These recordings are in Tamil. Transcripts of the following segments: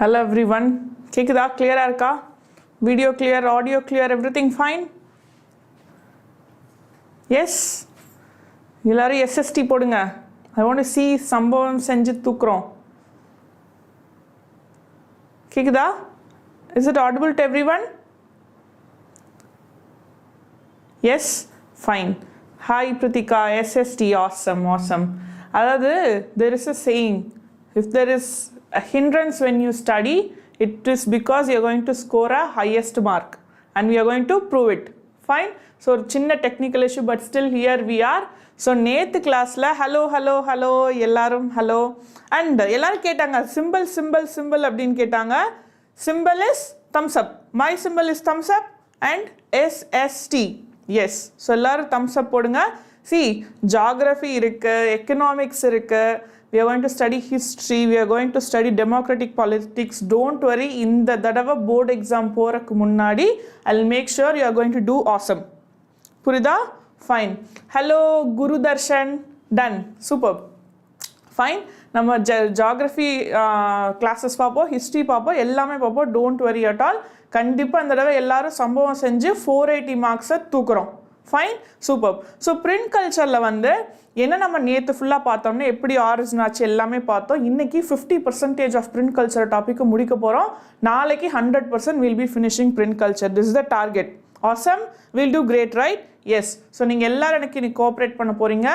Hello everyone. கேக்குதா clear-ஆ இருக்கா? Video clear, audio clear, everything fine? Yes? எல்லாரும் SST போடுங்க. I want to see சம்பவம் செஞ்சு தூக்குறோம். கேக்குதா? Is it audible to everyone? Yes? Fine. Hi Pratika, SST, awesome. அதாவது there is a saying, if there is a hindrance when you study, it is because you are going to score a highest mark and we are going to prove it. Fine? So chinna technical issue, but still here we are. So நேத்து கிளாஸ்ல hello எல்லாரும் hello and எல்லாரும் கேட்டாங்க symbol அப்படின்னு கேட்டாங்க. Symbol is thumbs up. My symbol is thumbs up and SST. Yes. So எல்லாரும் thumbs up போடுங்க. See, geography இருக்கு, economics இருக்கு, we are going to study history, we are going to study democratic politics. Don't worry, இந்த தடவை board exam போறதுக்கு முன்னாடி I'll make sure you are going to do awesome. புரியுதா? Fine. Hello Guru Darshan. Done. Superb. Fine. நம்ம geography classes பார்ப்போம், history பார்ப்போம், எல்லாமே பார்ப்போம். Don't worry at all. கண்டிப்பாக இந்த தடவை எல்லாரும் சம்பவம் செஞ்சு 480 மார்க்ஸை தூக்குறோம். Fine, super. ஸோ பிரிண்ட் கல்ச்சரில் வந்து என்ன நம்ம நேற்று ஃபுல்லாக பார்த்தோம்னா எப்படி ஆரிஜின் ஆச்சு எல்லாமே பார்த்தோம். இன்றைக்கி 50% ஆஃப் பிரிண்ட் கல்ச்சர் டாப்பிக்கு முடிக்க போகிறோம். நாளைக்கு 100% will be finishing print culture. This is the target. Awesome, will do great, right? Yes. So நீங்கள் எல்லோரும் எனக்கு இன்னைக்கு கோஆப்ரேட் பண்ண போகிறீங்க.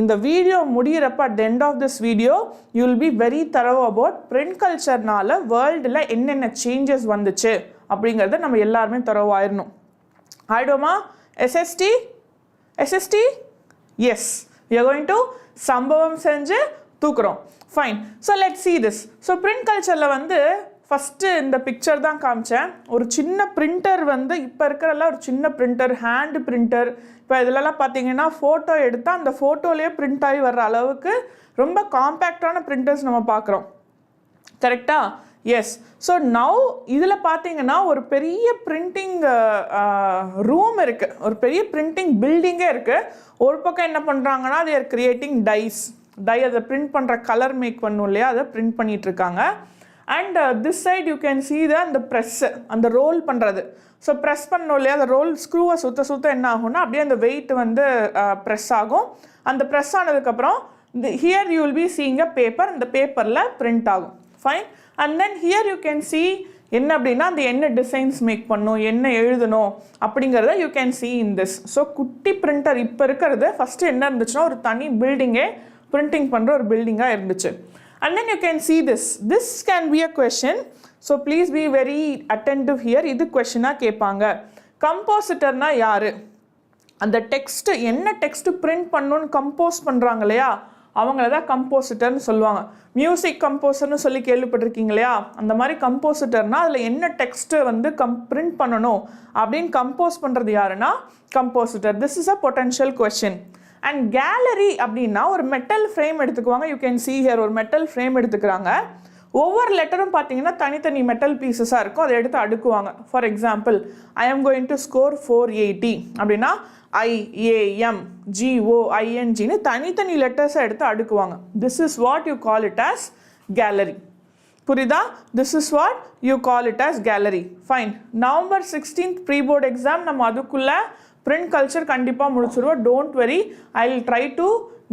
இந்த வீடியோ முடிகிறப்ப at end of this video you will be very thorough about print கல்ச்சர்னால வேர்ல்டில் என்னென்ன சேஞ்சஸ் வந்துச்சு அப்படிங்கிறத நம்ம எல்லாருமே தரவாயிடணும். ஆயிடுவோமா? SST? Yes. We are going to சம்பவம் செஞ்சு தூக்குறோம். Fine. So let's see this. So print cultureல வந்து ஃபஸ்ட்டு இந்த பிக்சர் தான் காமிச்சேன். ஒரு சின்ன பிரிண்டர் வந்து இப்போ இருக்கிறதெல்லாம் ஒரு சின்ன பிரிண்டர், ஹேண்ட் பிரிண்டர். இப்போ இதிலலாம் பார்த்தீங்கன்னா ஃபோட்டோ எடுத்தால் அந்த ஃபோட்டோலேயே பிரிண்ட் ஆகி வர்ற அளவுக்கு ரொம்ப காம்பேக்டான பிரிண்டர்ஸ் நம்ம பார்க்குறோம். கரெக்டாக? எஸ். ஸோ நவ் இதில் பார்த்தீங்கன்னா ஒரு பெரிய பிரிண்டிங் ரூம் இருக்குது, ஒரு பெரிய பிரிண்டிங் பில்டிங்கே இருக்குது. ஒரு பக்கம் என்ன பண்ணுறாங்கன்னா they are creating டை அதை பிரிண்ட் பண்ணுற கலர் மேக் பண்ணும் இல்லையா, அதை பிரிண்ட் பண்ணிகிட்ருக்காங்க. And this side you can see அந்த ப்ரெஸ்ஸு, அந்த ரோல் பண்ணுறது. ஸோ ப்ரெஸ் பண்ணணும் இல்லையா, அந்த ரோல் ஸ்க்ரூவை சுத்த என்ன ஆகும்னா அப்படியே அந்த வெயிட் வந்து ப்ரெஸ் ஆகும். அந்த ப்ரெஸ் ஆனதுக்கப்புறம் here you will be seeing a paper, இந்த பேப்பரில் பிரிண்ட் ஆகும். Fine. And then here you can see என்ன அப்படின்னா அந்த என்ன டிசைன்ஸ் மேக் பண்ணும், என்ன எழுதணும் அப்படிங்கிறத you can see in this. So குட்டி பிரிண்டர் இப்போ இருக்கிறது ஃபஸ்ட்டு என்ன இருந்துச்சுன்னா ஒரு தனி பில்டிங்கே பிரிண்டிங் பண்ணுற ஒரு பில்டிங்காக இருந்துச்சு. And then you can see this can be a question. So please be very attentive here. இது கொஷனாக கேட்பாங்க. கம்போசிட்டர்னா யார்? அந்த டெக்ஸ்ட்டு என்ன டெக்ஸ்ட்டு பிரிண்ட் பண்ணணுன்னு கம்போஸ் பண்ணுறாங்க இல்லையா, அவங்கள தான் கம்போசிட்டர்னு சொல்லுவாங்க. மியூசிக் கம்போசர்னு சொல்லி கேள்விப்பட்டிருக்கீங்க இல்லையா, அந்த மாதிரி கம்போசிட்டர்னால் அதில் என்ன டெக்ஸ்ட்டு வந்து பிரிண்ட் பண்ணணும் அப்படின்னு கம்போஸ் பண்ணுறது யாருன்னா compositor. This is a potential question. And galley அப்படின்னா ஒரு மெட்டல் ஃப்ரேம் எடுத்துக்குவாங்க. யூ கேன் see here ஒரு மெட்டல் ஃப்ரேம் எடுத்துக்கிறாங்க. ஒவ்வொரு லெட்டரும் பார்த்தீங்கன்னா தனித்தனி மெட்டல் பீசஸாக இருக்கும், அதை எடுத்து அடுக்குவாங்க. For example I am going to score 480 அப்படின்னா IAMGOINGன்னு தனித்தனி லெட்டர்ஸை எடுத்து அடுக்குவாங்க. This is what you call it as galley. புரியுதா? This is what you call it as galley. Fine. November 16th pre board exam நம்ம அதுக்குள்ளே பிரிண்ட் கல்ச்சர் கண்டிப்பாக முடிச்சிருவோம். Don't worry, I will try to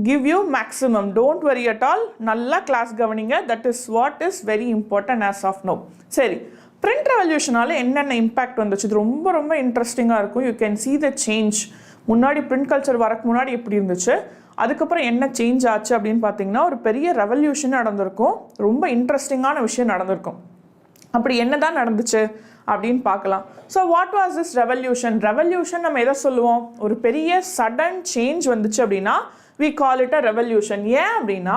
give you maximum. Don't worry at all. நல்லா கிளாஸ் கவனிங்க. that is what is very important as of now. சரி, print revolutionனால என்னென்ன இம்பேக்ட் வந்துச்சு, இது ரொம்ப இன்ட்ரெஸ்டிங்காக இருக்கும். You can see the change. முன்னாடி பிரிண்ட் கல்ச்சர் வரக்கு முன்னாடி எப்படி இருந்துச்சு, அதுக்கப்புறம் என்ன சேஞ்ச் ஆச்சு அப்படின்னு பார்த்தீங்கன்னா ஒரு பெரிய ரெவல்யூஷன் நடந்திருக்கும். ரொம்ப இன்ட்ரெஸ்டிங்கான விஷயம் நடந்திருக்கும். அப்படி என்ன தான் நடந்துச்சு அப்படின்னு பார்க்கலாம். So what was this revolution நம்ம எதை சொல்லுவோம், ஒரு பெரிய சடன் சேஞ்ச் வந்துச்சு அப்படின்னா we call it a revolution. ஏன் அப்படின்னா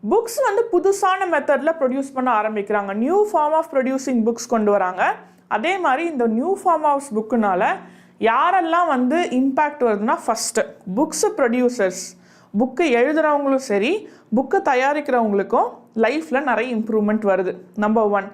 புக்ஸ் வந்து புதுசான மெத்தடில் ப்ரொடியூஸ் பண்ண ஆரம்பிக்கிறாங்க. New form of producing books கொண்டு வராங்க. அதே மாதிரி இந்த நியூ ஃபார்ம் ஆஃப் புக்குனால யாரெல்லாம் வந்து இம்பேக்ட் வருதுன்னா ஃபஸ்ட்டு புக்ஸு ப்ரொடியூசர்ஸ், புக்கு எழுதுகிறவங்களும் சரி புக்கு தயாரிக்கிறவங்களுக்கும் லைஃப்பில் நிறைய இம்ப்ரூவ்மெண்ட் வருது. நம்பர் 1.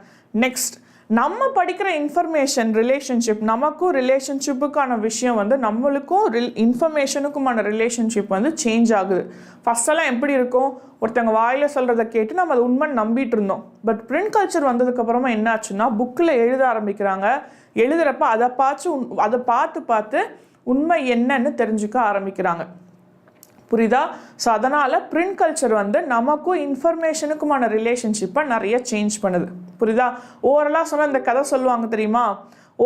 நெக்ஸ்ட் நம்ம படிக்கிற இன்ஃபர்மேஷன் ரிலேஷன்ஷிப், நமக்கும் ரிலேஷன்ஷிப்புக்கான விஷயம் வந்து நம்மளுக்கும் இன்ஃபர்மேஷனுக்குமான ரிலேஷன்ஷிப் வந்து சேஞ்ச் ஆகுது. ஃபஸ்ட்டெல்லாம் எப்படி இருக்கும், ஒருத்தவங்க வாயில் சொல்கிறத கேட்டு நம்ம அதை உண்மை நம்பிட்டு இருந்தோம். பட் பிரிண்ட் கல்ச்சர் வந்ததுக்கப்புறமா என்ன ஆச்சுன்னா புக்கில் எழுத ஆரம்பிக்கிறாங்க. எழுதுகிறப்ப அதை பார்த்து உண்மை என்னன்னு தெரிஞ்சுக்க ஆரம்பிக்கிறாங்க. புரியுதா? ஸோ அதனால் பிரிண்ட் கல்ச்சர் வந்து நமக்கும் இன்ஃபர்மேஷனுக்குமான ரிலேஷன்ஷிப்பை நிறைய சேஞ்ச் பண்ணுது. புரியுதா? ஓரலாக சொன்னால் இந்த கதை சொல்லுவாங்க தெரியுமா,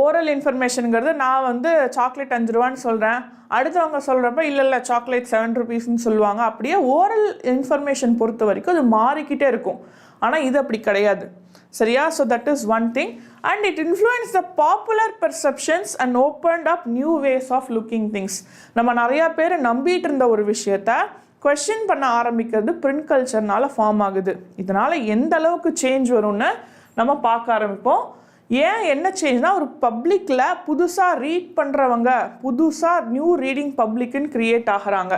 ஓரல் இன்ஃபர்மேஷனுங்கிறது நான் வந்து சாக்லேட் 5 ரூபான்னு சொல்கிறேன், அடுத்தவங்க சொல்கிறப்ப இல்லை சாக்லேட் 7 rupeesன்னு சொல்லுவாங்க. அப்படியே ஓரல் இன்ஃபர்மேஷன் பொறுத்த வரைக்கும் அது மாறிக்கிட்டே இருக்கும். ஆனால் இது அப்படி கிடையாது. சரியா? So that is one thing. And it influence the popular perceptions and opened up new ways of looking things. நம்ம நிறையா பேர் நம்பிட்டு இருந்த ஒரு விஷயத்த கொஸ்டின் பண்ண ஆரம்பிக்கிறது பிரிண்ட் கல்ச்சர்னால ஃபார்ம் ஆகுது. இதனால் எந்த அளவுக்கு சேஞ்ச் வரும்னு நம்ம பார்க்க ஆரம்பிப்போம். ஏன் என்ன சேஞ்ச்னா, ஒரு பப்ளிக்கில் புதுசாக ரீட் பண்ணுறவங்க, புதுசாக நியூ ரீடிங் பப்ளிக்குன்னு க்ரியேட் ஆகிறாங்க.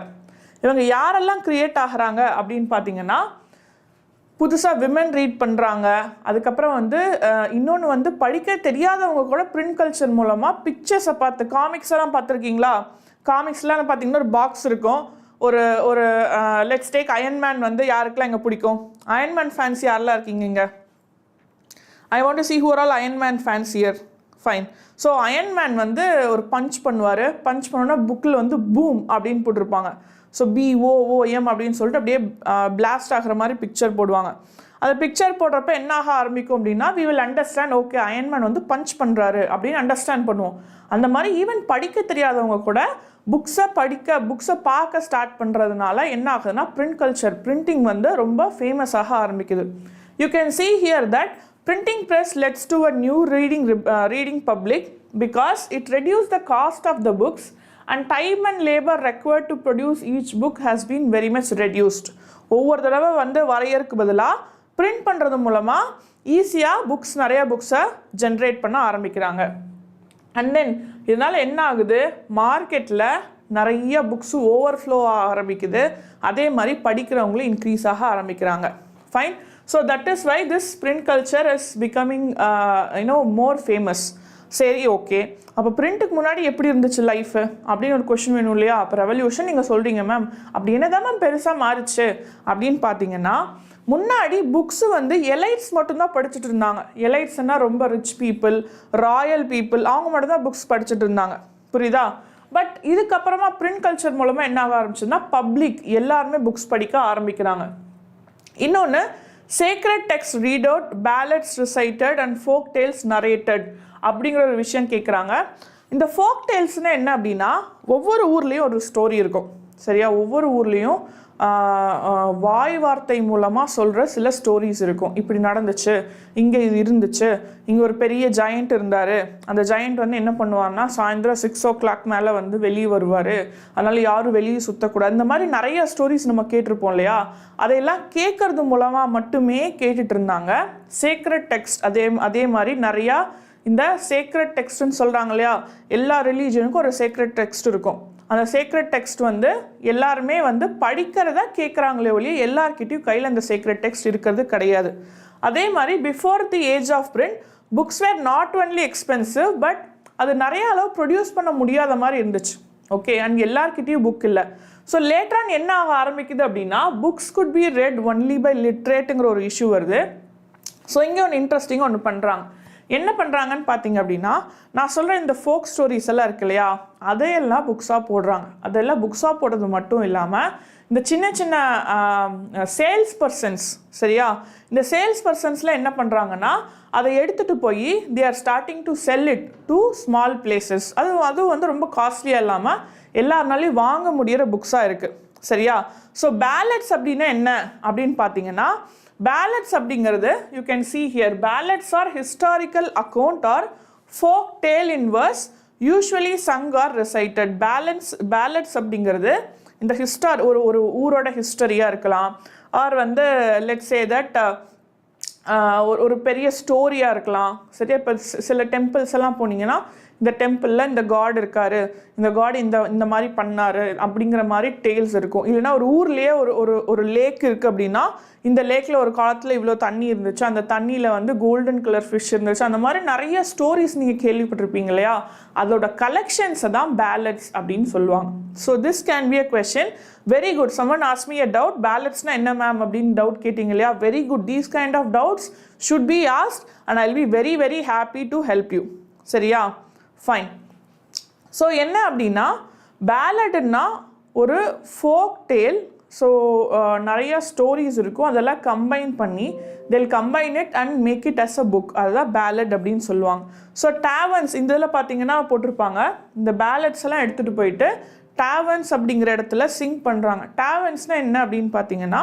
இவங்க யாரெல்லாம் க்ரியேட் ஆகிறாங்க அப்படின்னு பார்த்தீங்கன்னா, புதுசாக விமன் ரீட் பண்ணுறாங்க. அதுக்கப்புறம் வந்து இன்னொன்று வந்து படிக்க தெரியாதவங்க கூட பிரிண்ட் கல்ச்சர் மூலமாக பிக்சர்ஸை பார்த்து, காமிக்ஸ் எல்லாம் பார்த்துருக்கீங்களா? காமிக்ஸ்லாம் பார்த்தீங்கன்னா ஒரு பாக்ஸ் இருக்கும். ஒரு லெட்ஸ் டேக் அயன்மேன் வந்து யாருக்கெல்லாம் இங்கே பிடிக்கும்? அயன்மேன் ஃபேன்ஸ் யாரெல்லாம் இருக்கீங்க இங்கே? I want to see who are all Iron Man fans here. Fine. So Iron Man வந்து ஒரு பஞ்ச் பண்ணுவார். பஞ்ச் பண்ணோன்னா புக்கில் வந்து பூம் அப்படின்னு போட்டிருப்பாங்க. ஸோ BOOM அப்படின்னு சொல்லிட்டு அப்படியே பிளாஸ்ட் ஆகிற மாதிரி பிக்சர் போடுவாங்க. அந்த பிக்சர் போடுறப்ப என்ன ஆக ஆரம்பிக்கும் அப்படின்னா, we will understand, okay Iron Man வந்து பஞ்ச் பண்ணுறாரு அப்படின்னு அண்டர்ஸ்டாண்ட் பண்ணுவோம். அந்த மாதிரி ஈவன் படிக்க தெரியாதவங்க கூட புக்ஸை பார்க்க ஸ்டார்ட் பண்ணுறதுனால என்ன ஆகுதுன்னா, பிரிண்ட் கல்ச்சர், பிரிண்டிங் வந்து ரொம்ப ஃபேமஸாக ஆரம்பிக்குது. You can see here that printing press leads to a new reading public because it reduced the cost of the books and time and labor required to produce each book has been very much reduced. ஒவ்வொரு தடவை வந்து வரையறதுக்கு பதிலாக பிரிண்ட் பண்ணுறது மூலமாக ஈஸியாக நிறைய புக்ஸை ஜென்ரேட் பண்ண ஆரம்பிக்கிறாங்க. அண்ட் தென் இதனால் என்ன ஆகுது, மார்க்கெட்டில் நிறைய புக்ஸு ஓவர்ஃப்ளோ ஆக ஆரம்பிக்குது. அதே மாதிரி படிக்கிறவங்களும் இன்க்ரீஸ் ஆக ஆரம்பிக்கிறாங்க. Fine. So that is why this print culture is becoming more famous. சரி, ஓகே, அப்போ பிரிண்ட்டுக்கு முன்னாடி எப்படி இருந்துச்சு லைஃபு அப்படின்னு ஒரு கொஷின் வேணும் இல்லையா? அப்போ ரெவல்யூஷன் நீங்கள் சொல்கிறீங்க மேம், அப்படி என்ன தான் மேம் பெருசாக மாறிச்சு அப்படின்னு பார்த்தீங்கன்னா, முன்னாடி புக்ஸு வந்து எலைட்ஸ் மட்டும்தான் படிச்சுட்டு இருந்தாங்க. எலைட்ஸ்னால் ரொம்ப ரிச் பீப்புள், ராயல் பீப்புள், அவங்க மட்டும்தான் புக்ஸ் படிச்சுட்டு இருந்தாங்க. புரியுதா? பட் இதுக்கப்புறமா பிரிண்ட் கல்ச்சர் மூலமாக என்ன ஆக ஆரம்பிச்சுன்னா, பப்ளிக் எல்லாருமே புக்ஸ் படிக்க ஆரம்பிக்கிறாங்க. இன்னொன்று, sacred text read out, ballads recited and folk tales narrated அப்படிங்கிற ஒரு விஷயம் கேட்குறாங்க. இந்த ஃபோக் டேல்ஸ்னால் என்ன அப்படின்னா, ஒவ்வொரு ஊர்லேயும் ஒரு ஸ்டோரி இருக்கும். சரியா? ஒவ்வொரு ஊர்லேயும் வாய் வார்த்தை மூலமாக சொல்கிற சில ஸ்டோரிஸ் இருக்கும். இப்படி நடந்துச்சு, இங்கே இது இருந்துச்சு, இங்கே ஒரு பெரிய ஜாயிண்ட் இருந்தார், அந்த ஜாயிண்ட் வந்து என்ன பண்ணுவார்னா சாயந்தரம் 6 o'clock மேலே வந்து வெளியே வருவார், அதனால் யாரும் வெளியே சுற்றக்கூடாது. இந்த மாதிரி நிறைய ஸ்டோரிஸ் நம்ம கேட்டிருப்போம் இல்லையா? அதையெல்லாம் கேட்கறது மூலமாக மட்டுமே கேட்டுட்டு இருந்தாங்க. சேக்ரெட் டெக்ஸ்ட் அதே மாதிரி நிறையா இந்த சேக்ரெட் டெக்ஸ்ட்னு சொல்கிறாங்க இல்லையா? எல்லா ரிலீஜனுக்கும் ஒரு சேக்ரெட் டெக்ஸ்ட் இருக்கும். அந்த சேக்ரெட் டெக்ஸ்ட் வந்து எல்லாருமே வந்து படிக்கிறத கேட்குறாங்களே ஒழிய எல்லார்கிட்டையும் கையில் அந்த சேக்ரெட் டெக்ஸ்ட் இருக்கிறது கிடையாது. அதே மாதிரி before the age of print books were not only expensive, but அது நிறைய அளவு ப்ரொடியூஸ் பண்ண முடியாத மாதிரி இருந்துச்சு. ஓகே, அண்ட் எல்லார்கிட்டையும் புக் இல்லை. ஸோ லேட்டரான் என்ன ஆக ஆரம்பிக்குது அப்படின்னா, books could be read only by லிட்ரேட்டுங்கிற ஒரு இஷ்யூ வருது. ஸோ இங்கே ஒன்று இன்ட்ரெஸ்டிங்காக ஒன்று பண்ணுறாங்க. என்ன பண்ணுறாங்கன்னு பார்த்தீங்க அப்படின்னா, நான் சொல்கிற இந்த ஃபோக் ஸ்டோரிஸ் எல்லாம் இருக்கு இல்லையா, அதையெல்லாம் புக்ஸாக போடுறாங்க. அதெல்லாம் புக்ஸாக போடுறது மட்டும் இல்லாமல் இந்த சின்ன சின்ன சேல்ஸ் பர்சன்ஸ், சரியா, இந்த சேல்ஸ் பர்சன்ஸில் என்ன பண்ணுறாங்கன்னா, அதை எடுத்துகிட்டு போய் they are starting to sell it to small places. அதுவும் வந்து ரொம்ப காஸ்ட்லியாக இல்லாமல் எல்லாருனாலையும் வாங்க முடிகிற புக்ஸாக இருக்குது. சரியா? ஸோ பேலட்ஸ் அப்படின்னா என்ன அப்படின்னு பார்த்தீங்கன்னா, ballads அப்படிங்கிறது you can see here, ballads are historical account or folk tale in verse usually sung or recited. ballads அப்படிங்கிறது இந்த ஒரு ஊரோட ஹிஸ்டரியாக இருக்கலாம், ஆர் வந்து let's say that ஒரு பெரிய ஸ்டோரியாக இருக்கலாம். சரியா? இப்போ சில டெம்பிள்ஸ் எல்லாம் போனீங்கன்னா இந்த டெம்பிளில் இந்த காட் இருக்காரு, இந்த காட் இந்த மாதிரி பண்ணாரு அப்படிங்கிற மாதிரி டேல்ஸ் இருக்கும். இல்லைன்னா ஒரு ஊர்லேயே ஒரு லேக் இருக்குது அப்படின்னா இந்த லேக்கில் ஒரு காலத்தில் இவ்வளோ தண்ணி இருந்துச்சு, அந்த தண்ணியில் வந்து கோல்டன் கலர் ஃபிஷ் இருந்துச்சு, அந்த மாதிரி நிறைய ஸ்டோரிஸ் நீங்கள் கேள்விப்பட்டிருப்பீங்க இல்லையா, அதோட கலெக்ஷன்ஸை தான் பேலட்ஸ் அப்படின்னு சொல்லுவாங்க. So this can be a question. Very good. Someone ask me a doubt, பேலட்ஸ்னா என்ன மேம் அப்படின்னு டவுட் கேட்டிங்க இல்லையா. Very good. These kind of doubts should be asked and I will be very very happy to help you. சரியா? ஃபைன். ஸோ என்ன அப்படின்னா பேலட்னா ஒரு ஃபோக் டேல். ஸோ நிறையா ஸ்டோரிஸ் இருக்கும், அதெல்லாம் கம்பைன் பண்ணி they'll combine it and make it as a book. அதுதான் பேலட் அப்படின்னு சொல்லுவாங்க. ஸோ டேவன்ஸ் இந்த இதில் பார்த்தீங்கன்னா போட்டிருப்பாங்க, இந்த பேலட்ஸ் எல்லாம் எடுத்துகிட்டு போயிட்டு டேவன்ஸ் அப்படிங்கிற இடத்துல சிங் பண்ணுறாங்க. டேவன்ஸ்னால் என்ன அப்படின்னு பார்த்தீங்கன்னா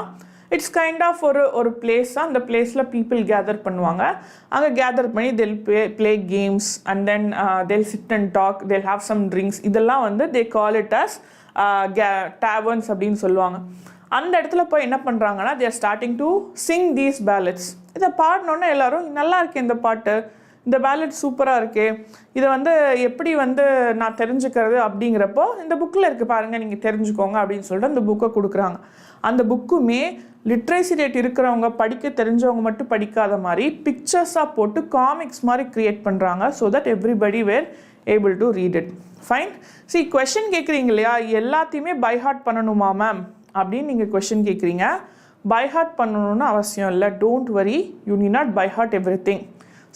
இட்ஸ் கைண்ட் ஆஃப் ஒரு பிளேஸ் தான். அந்த பிளேஸில் பீப்புள் கேதர் பண்ணுவாங்க. அங்கே கேதர் பண்ணி they'll play games and then they'll sit and talk, they'll have some drinks. இதெல்லாம் வந்து they call it as டேவன்ஸ் அப்படின்னு சொல்லுவாங்க. அந்த இடத்துல போய் என்ன பண்ணுறாங்கன்னா they are starting to sing these ballads. இதை பாடினோன்னே எல்லோரும் நல்லா இருக்கே இந்த பாட்டு, இந்த பேலட் சூப்பராக இருக்கே, இதை வந்து எப்படி வந்து நான் தெரிஞ்சுக்கிறது அப்படிங்கிறப்போ இந்த புக்கில் இருக்குது பாருங்கள், நீங்கள் தெரிஞ்சுக்கோங்க அப்படின்னு சொல்லிட்டு அந்த புக்கை கொடுக்குறாங்க. அந்த புக்குமே லிட்ரேசி ரேட் இருக்கிறவங்க படிக்க தெரிஞ்சவங்க மட்டும் படிக்காத மாதிரி பிக்சர்ஸாக போட்டு காமிக்ஸ் மாதிரி க்ரியேட் பண்ணுறாங்க. So that everybody were able to read it. Fine. C question கேட்குறீங்க இல்லையா, எல்லாத்தையுமே பை ஹார்ட் பண்ணணுமா மேம் அப்படின்னு நீங்கள் கொஷின் கேட்குறீங்க. பை ஹார்ட் பண்ணணும்னு அவசியம் இல்லை. Don't worry, you need not by heart every thing.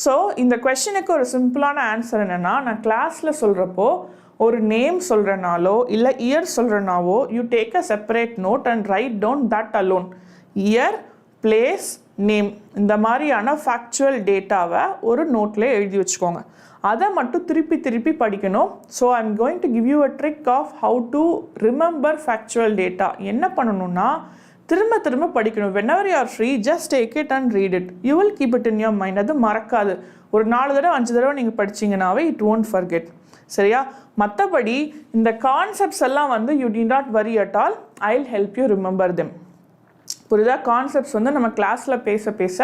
So இந்த கொஷனுக்கு ஒரு சிம்பிளான ஆன்சர் என்னென்னா, நான் கிளாஸில் சொல்கிறப்போ ஒரு நேம் சொல்கிறனாலோ இல்லை இயர் சொல்கிறனாவோ you take a separate note and write down that alone. Year, place, name இந்த மாதிரியான ஃபேக்சுவல் டேட்டாவை ஒரு நோட்டில் எழுதி வச்சுக்கோங்க. அதை மட்டும் திருப்பி திருப்பி படிக்கணும். So I am going to give you a trick of how to remember factual data. என்ன பண்ணணும்னா திரும்ப திரும்ப படிக்கணும். whenever you are free, just take it and read it. You will keep it in your mind. அது மறக்காது. ஒரு 4 தடவை 5 தடவை நீங்கள் படிச்சிங்கனாவே it won't forget. சரியா? மற்றபடி இந்த கான்செப்ட்ஸ் எல்லாம் வந்து you need not worry at all. I'll help you remember them. புரியுதா? கான்செப்ட்ஸ் வந்து நம்ம கிளாஸில் பேச பேச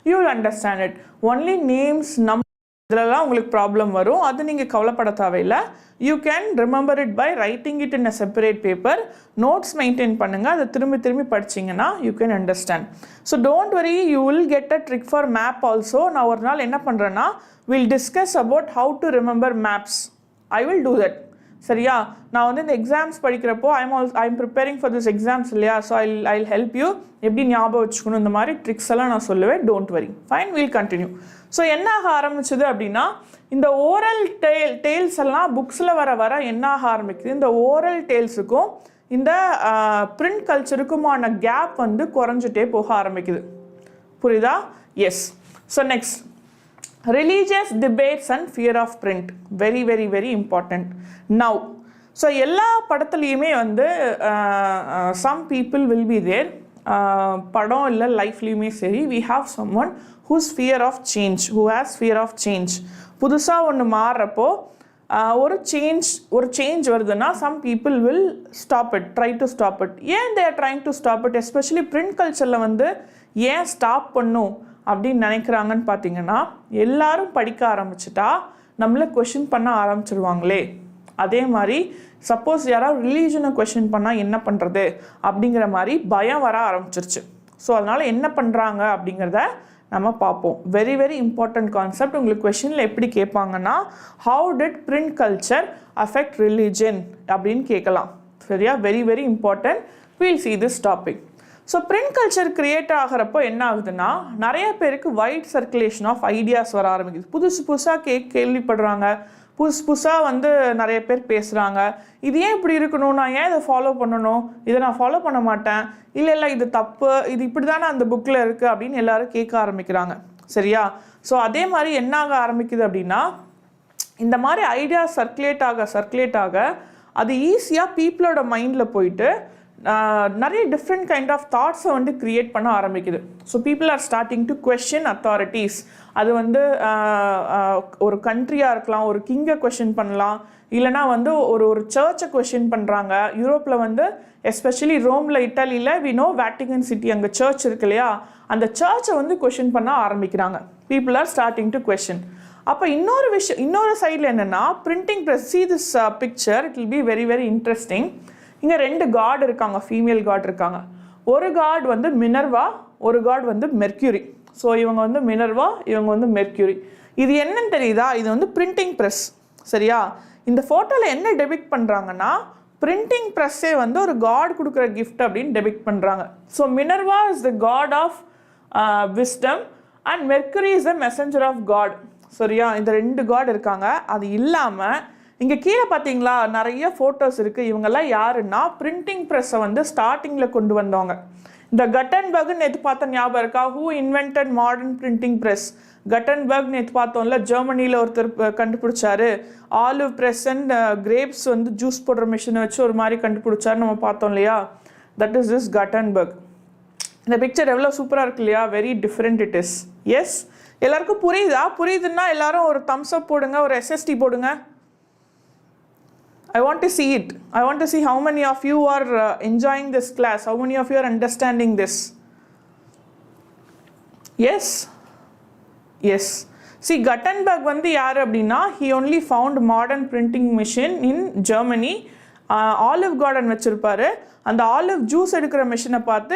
you will understand it. Only names, இதெல்லாம் உங்களுக்கு ப்ராப்ளம் வரும். அது நீங்கள் கவலைப்பட தேவையில்லை. You can remember it by writing it in a separate paper. Notes maintain பண்ணுங்கள். அதை திரும்பி திரும்பி படிச்சிங்கன்னா you can understand. So don't worry, you will get a trick for map also. நான் ஒரு நாள் என்ன பண்ணுறேன்னா will discuss about how to remember maps. I will do that. சரியா? நான் வந்து இந்த எக்ஸாம்ஸ் படிக்கிறப்போ I'm preparing for this exams இல்லையா. ஸோ ஐ ஹெல்ப் யூ எப்படி ஞாபகம் வச்சுக்கணும், இந்த மாதிரி ட்ரிக்ஸ் எல்லாம் நான் சொல்லுவேன். Don't worry. Fine, will continue. So என்ன ஆக ஆரம்பிச்சது அப்படின்னா இந்த ஓரல் டேல்ஸ் எல்லாம் புக்ஸில் வர என்ன ஆக ஆரம்பிக்குது, இந்த ஓரல் டேல்ஸுக்கும் இந்த பிரிண்ட் கல்ச்சருக்குமான கேப் வந்து குறைஞ்சிட்டே போக ஆரம்பிக்குது. புரியுதா? Yes. So next, religious debates and fear of print. Very very very important. Now, so எல்லா படத்துலையுமே வந்து some people will be there. படம் இல்லை லைஃப்லையுமே சரி, we have someone who's fear of change, who has fear of change. புதுசாக ஒன்று மாறுறப்போ ஒரு சேஞ்ச் வருதுன்னா some people will stop it, try to stop it. ஏன் they are trying to stop it? Especially print cultureல வந்து ஏன் ஸ்டாப் பண்ணும் அப்படின்னு நினைக்கிறாங்கன்னு பார்த்தீங்கன்னா, எல்லாரும் படிக்க ஆரம்பிச்சிட்டா நம்மளை கொஷின் பண்ண ஆரம்பிச்சிடுவாங்களே. அதே மாதிரி சப்போஸ் யாராவது ரிலீஜனை கொஷின் பண்ணால் என்ன பண்ணுறது அப்படிங்கிற மாதிரி பயம் வர ஆரம்பிச்சிருச்சு. ஸோ அதனால் என்ன பண்ணுறாங்க அப்படிங்கிறத நம்ம பார்ப்போம். Very very important concept. உங்களுக்கு கொஷினில் எப்படி கேட்பாங்கன்னா, how did print culture affect religion அப்படின்னு கேட்கலாம். சரியா? Very very important. We'll see this topic. So print culture create ஆகிறப்போ என்ன ஆகுதுன்னா, நிறைய பேருக்கு வைட் சர்க்குலேஷன் ஆஃப் ஐடியாஸ் வர ஆரம்பிக்குது. புதுசாக கேள்விப்படுறாங்க, புதுசாக வந்து நிறைய பேர் பேசுகிறாங்க. இது ஏன் இப்படி இருக்கணும், நான் ஏன் இதை ஃபாலோ பண்ணணும், இதை நான் ஃபாலோ பண்ண மாட்டேன், இல்லை இது தப்பு, இது இப்படி தானே அந்த புக்கில் இருக்குது அப்படின்னு எல்லோரும் கேட்க ஆரம்பிக்கிறாங்க. சரியா? ஸோ அதே மாதிரி என்ன ஆக ஆரம்பிக்குது அப்படின்னா, இந்த மாதிரி ஐடியா சர்க்குலேட் ஆக அது ஈஸியாக பீப்புளோட மைண்டில் போயிட்டு நிறைய டிஃப்ரெண்ட் கைண்ட் ஆஃப் தாட்ஸை வந்து க்ரியேட் பண்ண ஆரம்பிக்குது. So people are starting to question authorities. அது வந்து ஒரு கண்ட்ரியாக இருக்கலாம், ஒரு கிங்கை கொஷின் பண்ணலாம், இல்லைனா வந்து ஒரு சர்ச்சை கொஷின் பண்ணுறாங்க. யூரோப்பில் வந்து எஸ்பெஷலி ரோமில், இட்டாலியில் வி நோ வேட்டிகன் சிட்டி, அங்கே சர்ச் இருக்கு இல்லையா, அந்த சர்ச்சை வந்து கொஷின் பண்ண ஆரம்பிக்கிறாங்க. People are starting to question. அப்போ இன்னொரு சைடில் என்னென்னா printing press. see this picture, it will be very very interesting. இங்கே 2 காட் இருக்காங்க, ஃபீமேல் காட் இருக்காங்க. ஒரு காட் வந்து மினர்வா, ஒரு காட் வந்து மெர்க்யூரி. ஸோ இவங்க வந்து மினர்வா, இவங்க வந்து மெர்க்யூரி. இது என்னன்னு தெரியுதா? இது வந்து பிரிண்டிங் ப்ரெஸ். சரியா? இந்த ஃபோட்டோவில் என்ன டெபிக்ட் பண்ணுறாங்கன்னா பிரிண்டிங் ப்ரெஸ்ஸே வந்து ஒரு காட் கொடுக்குற கிஃப்ட் அப்படின்னு டெபிக்ட் பண்ணுறாங்க. So Minerva is the god of wisdom and Mercury is the messenger of god. சரியா? இந்த 2 காட் இருக்காங்க. அது இல்லாமல் இங்கே கீழே பார்த்தீங்களா நிறைய ஃபோட்டோஸ் இருக்குது. இவங்கெல்லாம் யாருன்னா பிரிண்டிங் ப்ரெஸ்ஸை வந்து ஸ்டார்டிங்கில் கொண்டு வந்தவங்க. இந்த கட்டன்பர்க்னு நேற்று பார்த்த ஞாபகம் இருக்கா? Who invented modern printing press? Gutenberg நேற்று பார்த்தோம்ல, ஜெர்மனியில் ஒருத்தர் கண்டுபிடிச்சாரு. ஆலிவ் ப்ரெஸ் அண்ட் கிரேப்ஸ் வந்து ஜூஸ் போடுற மிஷினை வச்சு ஒரு மாதிரி கண்டுபிடிச்சாரு, நம்ம பார்த்தோம் இல்லையா? That is this Gutenberg. இந்த பிக்சர் எவ்வளோ சூப்பராக இருக்கு இல்லையா? Very different it is. Yes, எல்லாருக்கும் புரியுதா? புரியுதுன்னா எல்லாரும் ஒரு தம்ஸ் அப் போடுங்க, ஒரு SST போடுங்க. I want to see it. I want to see how many of you are enjoying this class. How many of you are understanding this? Yes? Yes. See, Gutenberg வந்து யார் அப்படின்னா, he only found modern printing machine in Germany. Olive garden வச்சுருப்பாரு. அந்த ஆலிவ் ஜூஸ் எடுக்கிற மிஷினை பார்த்து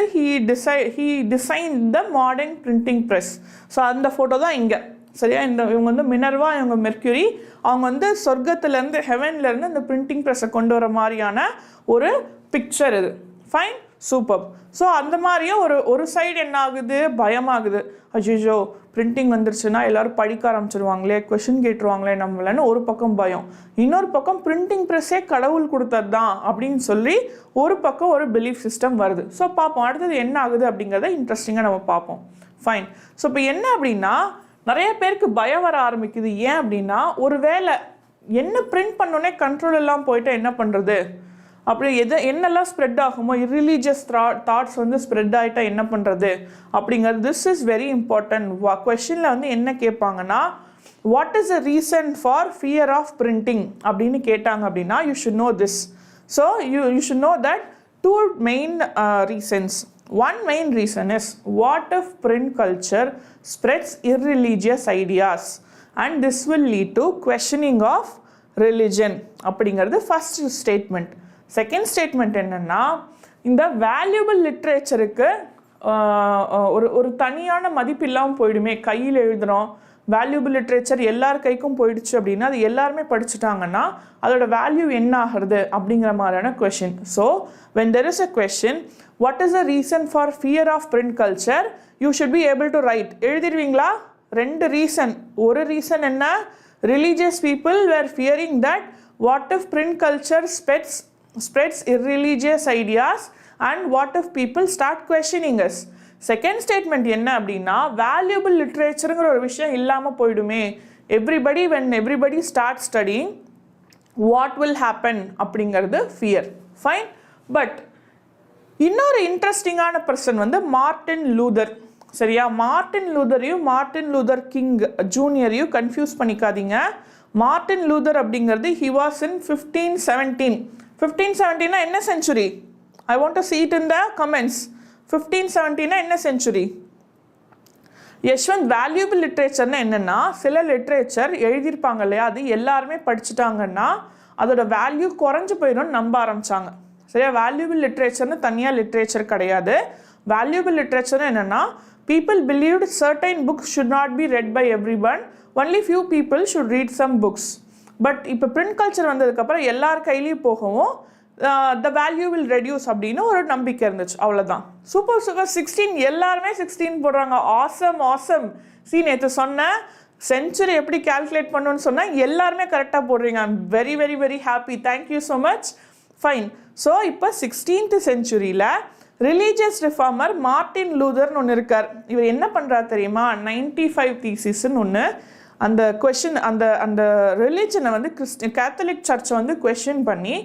he designed the modern printing press. So அந்த ஃபோட்டோ தான் இங்கே. சரியா? இவங்க வந்து மினர்வா, இவங்க மெர்க்யூரி. அவங்க வந்து சொர்க்கத்துலேருந்து, ஹெவன்லேருந்து இந்த பிரிண்டிங் ப்ரெஸ்ஸை கொண்டு வர மாதிரியான ஒரு பிக்சர் இது. Fine, super. ஸோ அந்த மாதிரியும் ஒரு சைடு என்ன ஆகுது? பயமாகுது. அஜிஜோ பிரிண்டிங் வந்துருச்சுன்னா எல்லோரும் படிக்க ஆரம்பிச்சிருவாங்களே, கொஷின் கேட்டுருவாங்களே நம்மளன்னு ஒரு பக்கம் பயம். இன்னொரு பக்கம் பிரிண்டிங் ப்ரெஸ்ஸே கடவுள் கொடுத்தது தான் அப்படின்னு சொல்லி ஒரு பக்கம் ஒரு பிலீஃப் சிஸ்டம் வருது. ஸோ பார்ப்போம் அடுத்தது என்ன ஆகுது அப்படிங்கிறத இன்ட்ரெஸ்டிங்காக நம்ம பார்ப்போம். ஃபைன். ஸோ இப்போ என்ன அப்படின்னா, நிறைய பேருக்கு பயம் வர ஆரம்பிக்குது. ஏன் அப்படின்னா, ஒரு வேளை என்ன பிரிண்ட் பண்ணோன்னே கண்ட்ரோல் எல்லாம் போயிட்டு என்ன பண்ணுறது, அப்படி என்னெல்லாம் ஸ்ப்ரெட் ஆகுமோ, இர்ரிலீஜியஸ் தாட்ஸ் வந்து ஸ்ப்ரெட் ஆகிட்டா என்ன பண்ணுறது அப்படிங்கிறது. This is very important. கொஷனில் வந்து என்ன கேட்பாங்கன்னா, what is the reason for fear of printing அப்படின்னு கேட்டாங்க அப்படின்னா, you should know this. So you should know that 2 main reasons. One main reason is, what if print culture spreads irreligious ideas and this will lead to questioning of religion அப்படிங்கிறது ஃபர்ஸ்ட் ஸ்டேட்மெண்ட். செகண்ட் ஸ்டேட்மெண்ட் என்னென்னா, இந்த வேல்யூபிள் லிட்ரேச்சருக்கு ஒரு தனியான மதிப்பு இல்லாமல் போயிடுமே. கையில் எழுதுகிறோம், வேல்யூபிள் லிட்ரேச்சர் எல்லார் கைக்கும் போயிடுச்சு அப்படின்னா, அது எல்லாருமே படிச்சுட்டாங்கன்னா அதோட வேல்யூ என்ன ஆகிறது அப்படிங்கிற மாதிரியான question. So when there is a question, what is the reason for fear of print culture, you should be able to write. எழுதிடுவீங்களா? 2 reason. ஒரு ரீசன் என்ன? religious people were fearing that what if print culture spreads irreligious ideas and what if people start questioning us. Second statement என்ன அப்படின்னா, வேல்யூபிள் லிட்ரேச்சருங்கிற ஒரு விஷயம் இல்லாமல் போயிடுமே. when everybody start studying, what will happen அப்படிங்கிறது ஃபியர். ஃபைன். பட் இன்னொரு இன்ட்ரெஸ்டிங்கான பர்சன் வந்து மார்ட்டின் லூதர். சரியா? மார்ட்டின் லூதரையும் மார்ட்டின் லூதர் கிங் ஜூனியரையும் கன்ஃபியூஸ் பண்ணிக்காதீங்க. மார்ட்டின் லூதர் அப்படிங்கிறது he was in 1517. 1517 என்ன செஞ்சுரி? I want to see it in the comments. 1517 என்ன செஞ்சுரி? யஷ்வந்த், வேல்யூபிள் லிட்ரேச்சர்னா என்னென்னா, சில லிட்ரேச்சர் எழுதியிருப்பாங்க இல்லையா, அது எல்லாருமே படிச்சுட்டாங்கன்னா அதோட வேல்யூ குறைஞ்சு போயிடும்னு நம்ப ஆரம்பித்தாங்க. சரியா? வேல்யூபிள் லிட்ரேச்சர்னு தனியாக லிட்ரேச்சர் கிடையாது. வேல்யூபிள் லிட்ரேச்சர்னு என்னென்னா, people believed certain books should not be read by everyone, only few people should read some books. But இப்போ பிரிண்ட் கல்ச்சர் வந்ததுக்கப்புறம் எல்லார் கையிலையும் போகவும் the value will reduce அப்படின்னு ஒரு நம்பிக்கை இருந்துச்சு. அவ்வளோதான். Super super. 16 எல்லாருமே 16 போடுறாங்க. ஆசம். சி, நேற்று சொன்ன சென்ச்சுரி எப்படி கால்குலேட் பண்ணணும்னு சொன்னால் எல்லாருமே கரெக்டாக போடுறீங்க. I'm very very very happy. Thank you so much. Fine. So இப்போ 16th சென்ச்சுரியில் ரிலீஜியஸ் ரிஃபார்மர் மார்ட்டின் லூதர்னு ஒன்று இருக்கார். இவர் என்ன பண்ணுறாரு தெரியுமா? 95 தீசிஸ்ன்னு ஒன்று. அந்த கொஷின் அந்த ரிலீஜனை வந்து கேத்தலிக் சர்ச்சை வந்து கொஷின் பண்ணி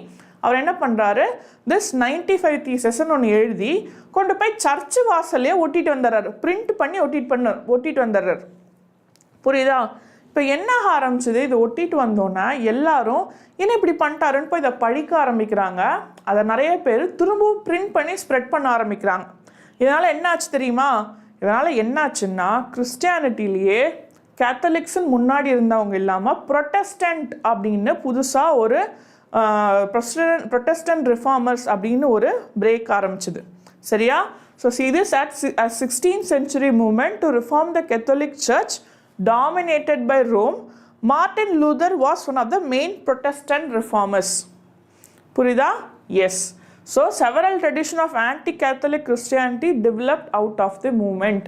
அவர் என்ன பண்ணுறாரு, திஸ் 95 தீசஸ்ன்னு ஒன்று எழுதி கொண்டு போய் சர்ச்சு வாசல்லையே ஒட்டிட்டு வந்துடுறாரு. பிரிண்ட் பண்ணி ஒட்டிட்டு வந்துடுறாரு. புரியுதா? இப்போ என்ன ஆரம்பிச்சது, இது ஒட்டிட்டு வந்தோன்னா எல்லாரும் என்ன இப்படி பண்ணிட்டாருன்னு போய் இதை படிக்க ஆரம்பிக்கிறாங்க. அதை நிறைய பேர் திரும்பவும் பிரிண்ட் பண்ணி ஸ்ப்ரெட் பண்ண ஆரம்பிக்கிறாங்க. இதனால் என்ன ஆச்சு தெரியுமா? இதனால் என்னாச்சுன்னா, கிறிஸ்டியானிட்டிலேயே கேத்தலிக்ஸ்ன்னு முன்னாடி இருந்தவங்க இல்லாமல் ப்ரொட்டஸ்டன்ட் அப்படின்னு புதுசாக ஒரு ப்ரொட்டஸ்டன்ட் ரிஃபார்மர்ஸ் அப்படின்னு ஒரு பிரேக் ஆரம்பிச்சுது. சரியா? So see this as 16th century movement to reform the Catholic Church dominated by Rome. Martin Luther was one of the main Protestant reformers. புரியுதா? Yes. So several traditions of anti-Catholic Christianity developed out of the movement.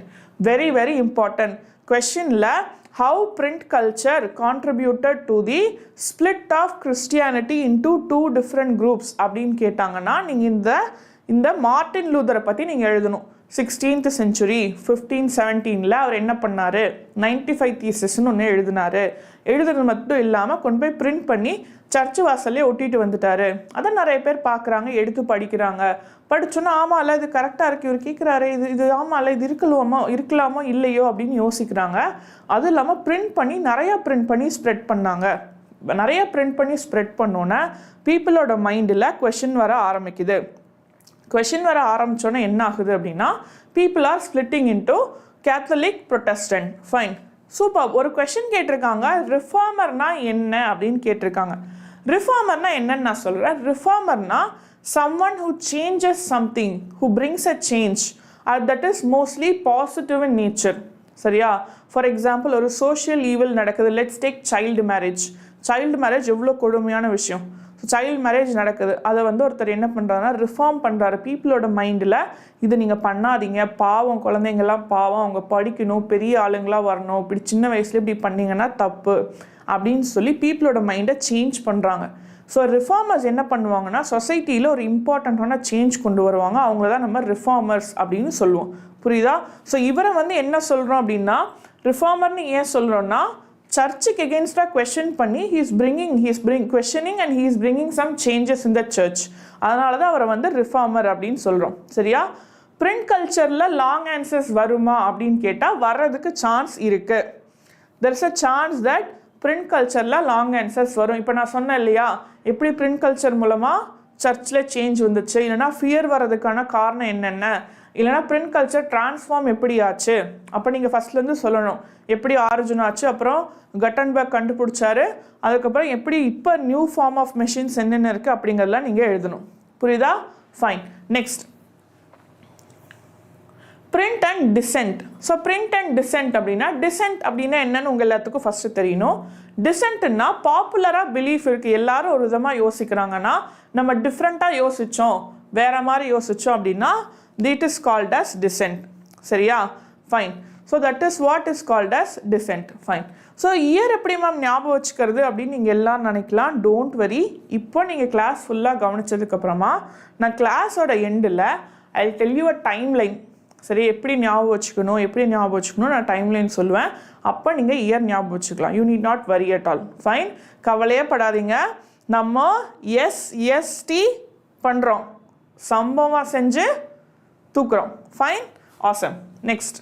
Very very important. Question la how print culture contributed to the split of Christianity into two different groups அப்படின்னு கேட்டாங்கன்னா நீங்கள் இந்த மார்ட்டின் லூதரை பற்றி நீங்கள் எழுதணும். 16th century 1517 அவர் என்ன பண்ணார், 95 தீசிஸ்ன்னு ஒன்று எழுதுனது மட்டும் இல்லாமல் கொண்டு போய் பிரிண்ட் பண்ணி சர்ச்சு வாசல்லே ஒட்டிட்டு வந்துட்டாரு. அதை நிறைய பேர் பார்க்குறாங்க, எடுத்து படிக்கிறாங்க. படிச்சோன்னா ஆமாம் இல்லை இது கரெக்டாக இருக்குது, இவர் கேட்குறாரு இது ஆமாம் இல்லை இது இருக்கலாமோ இல்லையோ அப்படின்னு யோசிக்கிறாங்க. அதுவும் இல்லாமல் நிறையா பிரிண்ட் பண்ணி ஸ்ப்ரெட் பண்ணாங்க. நிறைய பிரிண்ட் பண்ணி ஸ்ப்ரெட் பண்ணோன்னே பீப்புளோட மைண்டில் கொஷின் வர ஆரம்பிக்குது. கொஷின் வர ஆரம்பித்தோன்னே என்ன ஆகுது அப்படின்னா people are splitting into Catholic Protestant. Fine, super. ஒரு கொஷின் கேட்டிருக்காங்க, ரிஃபார்மர்னா என்ன அப்படின்னு கேட்டிருக்காங்க. ரிஃபார்மர்னா என்னன்னு நான் சொல்கிறேன். ரிஃபார்மர்னா someone who changes something, who brings a change that is mostly positive in nature. சரியா? ஃபார் எக்ஸாம்பிள் ஒரு சோஷியல் ஈவில் நடக்குது. லெட்ஸ் டேக் சைல்டு மேரேஜ் எவ்வளோ கொடுமையான விஷயம். ஸோ சைல்டு மேரேஜ் நடக்குது, அதை ஒருத்தர் என்ன பண்ணுறாருன்னா ரிஃபார்ம் பண்ணுறாரு. பீப்புளோட மைண்டில் இது நீங்கள் பண்ணாதீங்க, பாவம், குழந்தைங்கள்லாம் பாவம், அவங்க படிக்கணும், பெரிய ஆளுங்களாக வரணும், இப்படி சின்ன வயசுல இப்படி பண்ணிங்கன்னா தப்பு அப்படின்னு சொல்லி பீப்புளோட மைண்டை சேஞ்ச் பண்ணுறாங்க. ஸோ ரிஃபார்மர்ஸ் என்ன பண்ணுவாங்கன்னா சொசைட்டியில் ஒரு இம்பார்ட்டண்ட்டான சேஞ்ச் கொண்டு வருவாங்க. அவங்கள தான் நம்ம ரிஃபார்மர்ஸ் அப்படின்னு சொல்லுவோம். புரியுதா? ஸோ இவரை என்ன சொல்கிறோம் அப்படின்னா ரிஃபார்மர்னு ஏன் சொல்கிறோன்னா சர்ச்சுக்கு எகென்ஸ்டாக கொஷின் பண்ணி he is questioning and he is bringing some changes in the church. அதனால தான் அவரை ரிஃபார்மர் அப்படின்னு சொல்கிறோம். சரியா? பிரிண்ட் கல்ச்சரில் லாங் ஆன்சர்ஸ் வருமா அப்படின்னு கேட்டால் வர்றதுக்கு சான்ஸ் இருக்குது. there is a chance that print கல்ச்சரில் லாங் ஆன்சர்ஸ் வரும். இப்போ நான் சொன்னேன் இல்லையா, எப்படி பிரிண்ட் கல்ச்சர் மூலமாக சர்ச்சில் சேஞ்ச் வந்துச்சு, இல்லைனா ஃபியர் வர்றதுக்கான காரணம் என்னென்ன, இல்லைனா பிரிண்ட் கல்ச்சர் டிரான்ஸ்ஃபார்ம் எப்படி ஆச்சு. அப்போ நீங்கள் ஃபஸ்ட்லேருந்து சொல்லணும் எப்படி ஆரிஜின் ஆச்சு, அப்புறம் கட்டன்பர்க் கண்டுபிடிச்சாரு, அதுக்கப்புறம் எப்படி இப்போ நியூ ஃபார்ம் ஆஃப் மெஷின்ஸ் என்னென்ன இருக்குது அப்படிங்கிறதெல்லாம் நீங்கள் எழுதணும். புரியுதா? Fine. Next print and dissent. So print and dissent அப்படின்னா என்னன்னு உங்கள் எல்லாத்துக்கும் ஃபஸ்ட்டு தெரியணும். டிசென்ட்னா பாப்புலராக பிலீஃப் இருக்குது, எல்லாரும் ஒரு விதமாக யோசிக்கிறாங்கன்னா நம்ம டிஃப்ரெண்ட்டாக யோசித்தோம், வேறு மாதிரி யோசித்தோம் அப்படின்னா that is called as dissent. சரியா? Fine. So that is what is called as dissent. Fine. So year எப்படி மேம் ஞாபகம் வச்சுக்கிறது அப்படின்னு நீங்கள் எல்லாம் நினைக்கலாம். டோன்ட் வரி, இப்போ நீங்கள் கிளாஸ் ஃபுல்லாக கவனித்ததுக்கப்புறமா நான் கிளாஸோட எண்டில் I tell you a time line. சரி, எப்படி ஞாபகம் வச்சுக்கணும் நான் டைம்லைன் சொல்லுவேன். அப்போ நீங்கள் இயர் ஞாபகம் வச்சுக்கலாம். You need not worry at all. Fine, கவலையே படாதீங்க. நம்ம எஸ்டி பண்ணுறோம், சம்பவம் செஞ்சு தூக்குறோம். Fine, awesome. Next.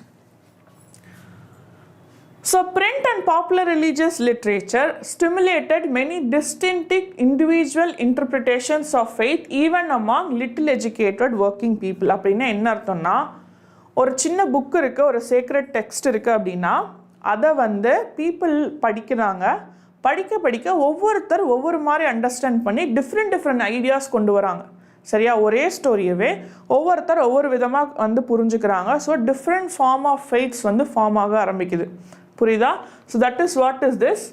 So print and popular religious literature stimulated many distinctive individual interpretations of faith even among little educated working people. அப்படின்னா என்ன அர்த்தம்னா ஒரு சின்ன புக் இருக்குது, ஒரு சேக்ரெட் டெக்ஸ்ட் இருக்குது அப்படின்னா அதை பீப்புள் படிக்கிறாங்க. படிக்க ஒவ்வொருத்தர் ஒவ்வொரு மாதிரி அண்டர்ஸ்டாண்ட் பண்ணி டிஃப்ரெண்ட் ஐடியாஸ் கொண்டு வராங்க. சரியா? ஒரே ஸ்டோரியவே ஒவ்வொருத்தர் ஒவ்வொரு விதமாக புரிஞ்சுக்கிறாங்க. So different form of faiths form ஆக ஆரம்பிக்குது. புரியுதா? So that is what is this.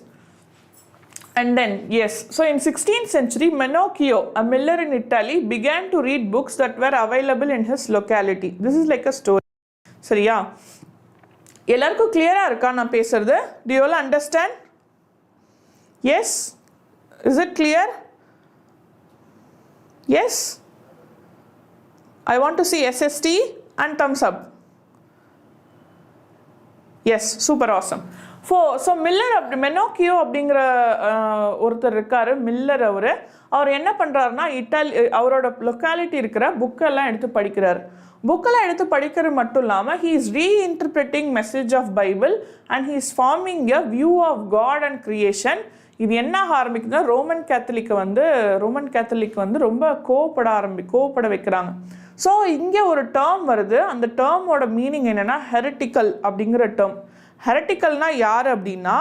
And then, yes, so in 16th century, Menocchio, a miller in Italy, began to read books that were available in his locality. This is like a story. சரியா? எல்லாருக்கும் கிளியராக இருக்கா நான் பேசுறது? Do you all understand? Yes? Is it clear? Yes? I want to see SST and thumbs up. Yes, super awesome. So Menocchio அப்படிங்கிற ஒருத்தர் இருக்கார், மில்லர். அவர் என்ன பண்ணுறாருன்னா அவரோட லொக்காலிட்டி இருக்கிற புக்கெல்லாம் எடுத்து படிக்கிறார். புக்கெல்லாம் எடுத்து படிக்கிறது மட்டும் இல்லாமல் he is reinterpreting message of Bible and he is forming a view of God and creation. இது என்ன ஆரம்பிக்குதுன்னா ரோமன் கேத்தலிக் ரொம்ப கோவப்பட வைக்கிறாங்க. ஸோ இங்கே ஒரு டேர்ம் வருது, அந்த டேர்மோட மீனிங் என்னென்னா ஹெரிட்டிக்கல் அப்படிங்கிற டேர்ம். ஹெரட்டிக்கல்னா யார் அப்படின்னா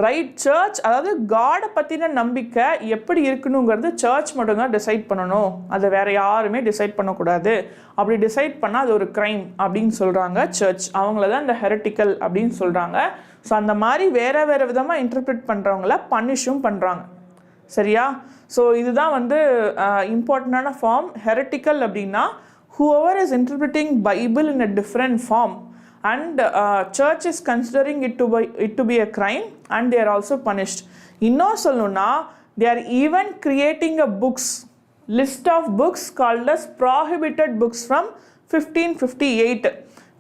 ரைட் சர்ச், அதாவது காடை பற்றின நம்பிக்கை எப்படி இருக்கணுங்கிறது சர்ச் மட்டும்தான் டிசைட் பண்ணணும், அதை வேறு யாருமே டிசைட் பண்ணக்கூடாது. அப்படி டிசைட் பண்ணால் அது ஒரு க்ரைம் அப்படின்னு சொல்கிறாங்க சர்ச். அவங்கள தான் இந்த ஹெரட்டிக்கல் அப்படின்னு சொல்கிறாங்க. ஸோ அந்த மாதிரி வேறு விதமாக இன்டர்பிரேட் பண்ணுறவங்கள பனிஷும் பண்ணுறாங்க. சரியா? ஸோ இதுதான் வந்து இம்பார்ட்டண்டான ஃபார்ம். ஹெரட்டிக்கல் அப்படின்னா whoever is interpreting Bible in a different form and church is considering it to be a crime and they are also punished. இன்னும் சொல்லணும்னா they are even creating a list of books called as prohibited books from 1558.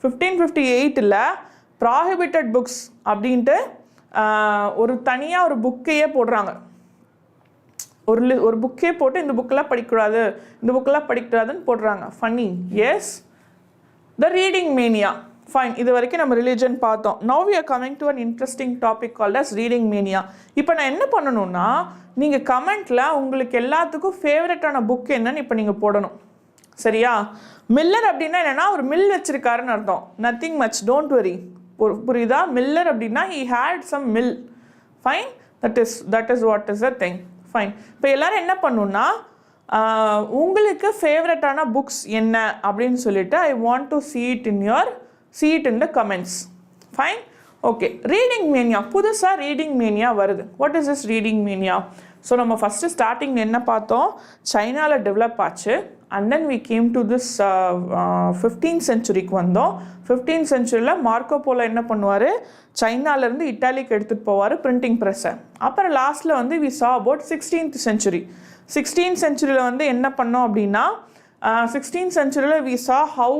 1558ல prohibited books அப்படின்ட்டு ஒரு தனியாக ஒரு புக்கையே போடுறாங்க. ஒரு புக்கே போட்டு இந்த புக்கெல்லாம் படிக்கக்கூடாது, இந்த புக்கெல்லாம் படிக்கக்கூடாதுன்னு போடுறாங்க. Funny. Yes, the reading mania. Fine, இது வரைக்கும் நம்ம ரிலிஜன் பார்த்தோம். Now we are coming to an interesting topic called as reading mania. இப்போ நான் என்ன பண்ணணும்னா, நீங்கள் கமெண்ட்டில் உங்களுக்கு எல்லாத்துக்கும் ஃபேவரட்டான புக் என்னன்னு இப்போ நீங்கள் போடணும். சரியா? மில்லர் அப்படின்னா என்னென்னா ஒரு மில் வச்சுருக்காருன்னு அர்த்தம். Nothing much, don't worry. புரியுதா? மில்லர் அப்படின்னா he had some mill. Fine, that is what is the thing. Fine. இப்போ எல்லோரும் என்ன பண்ணணுன்னா, உங்களுக்கு ஃபேவரட்டான புக்ஸ் என்ன அப்படின்னு சொல்லிட்டு I want to see it in the comments. Fine. Okay, reading mania. புதுசாக ரீடிங் மேனியா வருது. What is this reading mania? So நம்ம ஃபஸ்ட்டு ஸ்டார்டிங் என்ன பார்த்தோம், சைனாவில் டெவலப் ஆச்சு. And then we came to this 15th centuryக்கு வந்தோம். 15th centuryல மார்க்கோ போலோ என்ன பண்ணுவார், சைனாலேருந்து இட்டாலிக்கு எடுத்துகிட்டு போவார் பிரிண்டிங் ப்ரெஸ்ஸை. அப்புறம் லாஸ்ட்டில் வந்து we saw about 16th century. 16th centuryல வந்து என்ன பண்ணோம் அப்படின்னா, 16th centuryல we saw how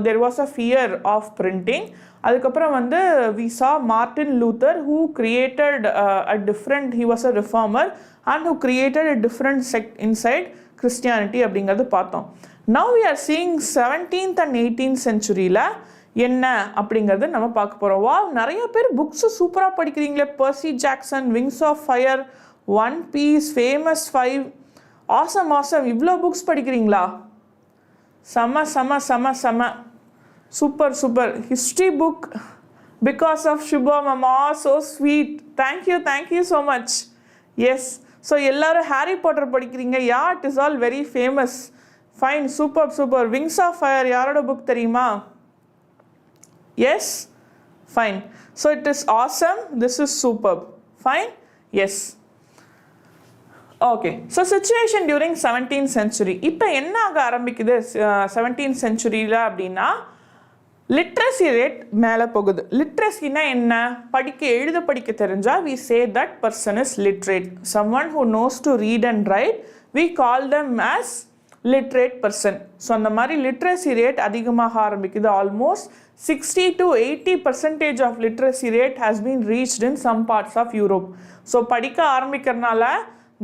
there was a fear of printing. அதுக்கப்புறம் வந்து we saw Martin Luther who created he was a reformer and who created a different sect inside Christianity அப்படிங்கிறது பார்த்தோம். Now we are seeing 17th and 18th centuryல என்ன அப்படிங்கிறது நம்ம பார்க்க போகிறோம். வா, நிறைய பேர் புக்ஸு சூப்பராக படிக்கிறீங்களே. Percy Jackson, wings of fire, one piece, famous 5, awesome. இவ்வளோ புக்ஸ் படிக்கிறீங்களா? செம. சூப்பர். History book because of Suba Ma'am. So sweet. Thank you so much. Yes, so எல்லோரும் ஹாரி பாட்டர் படிக்கிறீங்க. Yeah, it is all very famous. Fine, super. Wings of fire யாரோட புக் தெரியுமா? Yes? Fine. So it is awesome. This is superb. Fine? Yes. Okay. So situation during 17th century. இப்போ என்ன ஆக ஆரம்பிக்குது 17th centuryல அப்படின்னா, லிட்ரஸி ரேட் மேலே போகுது. லிட்ரஸினா என்ன? எழுத படிக்க தெரிஞ்சால் we say that person is literate. Someone who knows to read and write, we call them as literate person. So அந்த மாதிரி லிட்ரஸி ரேட் அதிகமாக ஆரம்பிக்குது. Almost 60 to 80% of literacy rate has been reached in some parts of Europe. So படிக்க ஆரம்பிக்கிறதுனால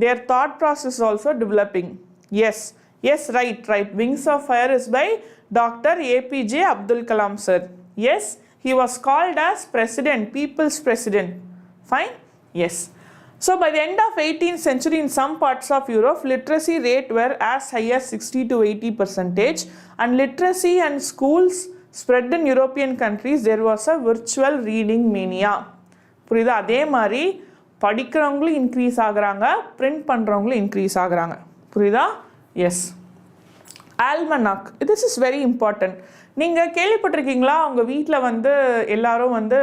their thought process also developing. Yes, right. Wings of Fire is by Dr. APJ Abdul Kalam Sir. Yes, he was called as president, people's president. Fine? Yes. So by the end of 18th century, in some parts of Europe, literacy rate were as high as 60 to 80%, and literacy and schools spread in European countries. There was a virtual reading mania. புரியுதா? அதே மாதிரி படிக்கிறவங்களும் இன்க்ரீஸ் ஆகுறாங்க, பிரிண்ட் பண்ணுறவங்களும் இன்க்ரீஸ் ஆகுறாங்க. புரியுதா? Yes. Almanac, this is very important. நீங்கள் கேள்விப்பட்டிருக்கீங்களா, உங்கள் வீட்டில் வந்து எல்லாரும் வந்து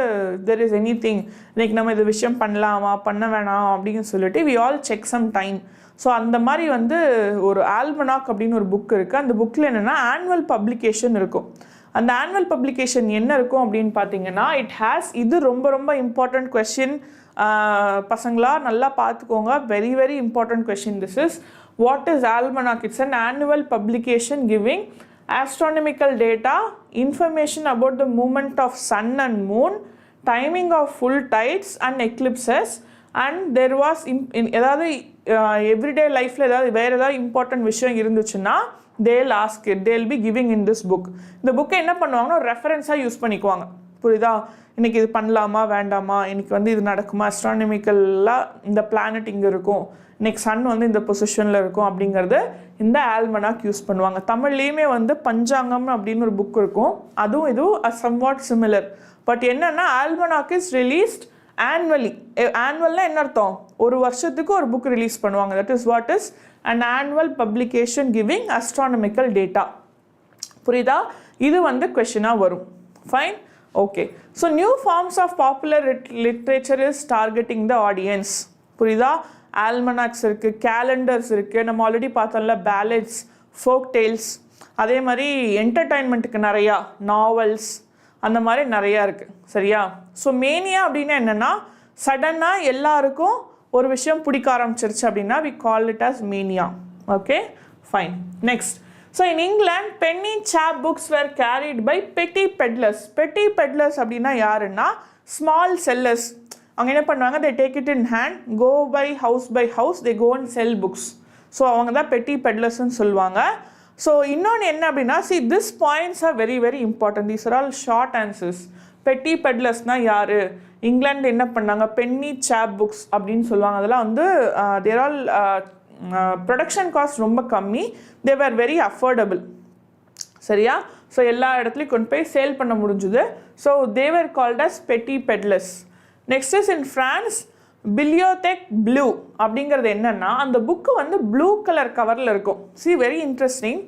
தெர் இஸ் எனி திங், இன்றைக்கி நம்ம இது விஷயம் பண்ணலாமா பண்ண வேணாம் அப்படின்னு சொல்லிட்டு we all check some time. So அந்த மாதிரி வந்து ஒரு ஆல்மனாக் அப்படின்னு ஒரு புக் இருக்குது. அந்த புக்கில் என்னென்னா ஆனுவல் பப்ளிகேஷன் இருக்கும். அந்த ஆனுவல் பப்ளிகேஷன் என்ன இருக்கும் அப்படின்னு பார்த்தீங்கன்னா, இட் ஹேஸ், இது ரொம்ப இம்பார்ட்டண்ட் கொஸ்டின் பசங்களா நல்லா பார்த்துக்கோங்க. Very important question this is. What is almanac? It's an annual publication giving astronomical data, information about the movement of sun and moon, timing of full tides and eclipses, and there was ஏதாவது everyday lifeல ஏதாவது வேறு ஏதாவது இம்பார்ட்டன்ட் விஷயம் இருந்துச்சுன்னா they'll ask it, they'll be giving in this book. இந்த புக்கை என்ன பண்ணுவாங்கன்னா ரெஃபரன்ஸாக யூஸ் பண்ணிக்குவாங்க. புரியுதா? இன்றைக்கி இது பண்ணலாமா வேண்டாமா, இன்றைக்கி வந்து இது நடக்குமா, அஸ்ட்ரானமிக்கலாக இந்த பிளானட் இங்கே இருக்கும், இன்றைக்கி சன் வந்து இந்த பொசிஷனில் இருக்கும் அப்படிங்கிறது இந்த ஆல்மனாக் யூஸ் பண்ணுவாங்க. தமிழ்லேயுமே வந்து பஞ்சாங்கம் அப்படின்னு ஒரு புக் இருக்கும். அதுவும் இதுவும் சம்வாட் சிமிலர். பட் என்னன்னா ஆல்மனாக் இஸ் ரிலீஸ்ட் annually. ஆனுவல்னா என்ன அர்த்தம்? ஒரு வருஷத்துக்கு ஒரு புக் ரிலீஸ் பண்ணுவாங்க. That is what is an annual publication giving astronomical data. புரியுதா? இது வந்து கொஸ்டினா வரும். Fine. Okay. So new forms of popular literature is targeting the audience. புரியுதா? ஆல்மனாக்ஸ் இருக்குது, கேலண்டர்ஸ் இருக்குது, நம்ம ஆல்ரெடி பார்த்தோம்ல பேலட்ஸ், ஃபோக் டெய்ல்ஸ், அதே மாதிரி என்டர்டைன்மெண்ட்டுக்கு நிறையா நாவல்ஸ், அந்த மாதிரி நிறையா இருக்குது. சரியா? ஸோ மேனியா அப்படின்னா என்னென்னா சடனாக எல்லாருக்கும் ஒரு விஷயம் பிடிக்க ஆரம்பிச்சிருச்சு அப்படின்னா we call it as mania. Okay, fine. Next. So in England, penny chap books were carried by petty peddlers. Petty peddlers அப்படின்னா யாருன்னா small sellers. அவங்க என்ன பண்ணுவாங்க? they take it in hand, go by house, they go and sell books. So அவங்க தான் petty peddlersன்னு சொல்லுவாங்க. ஸோ இன்னொன்று என்ன அப்படின்னா see this points are very very important. These are all short answers. petty peddlersனால் யார்? இங்கிலாந்து என்ன பண்ணாங்க? பென்னி சாப் புக்ஸ் அப்படின்னு சொல்லுவாங்க. அதெல்லாம் வந்து தேர் ஆல் ப்ரொடக்ஷன் காஸ்ட் ரொம்ப கம்மி, தே வேர் வெரி அஃபோர்டபுள். சரியா? ஸோ எல்லா இடத்துலையும் கொண்டு போய் சேல் பண்ண முடிஞ்சுது. So they were called as petty peddlers. Next is in France Bibliotheque Bleue அப்படிங்கிறது என்னென்னா அந்த புக்கு வந்து ப்ளூ கலர் கவரில் இருக்கும். See very interesting.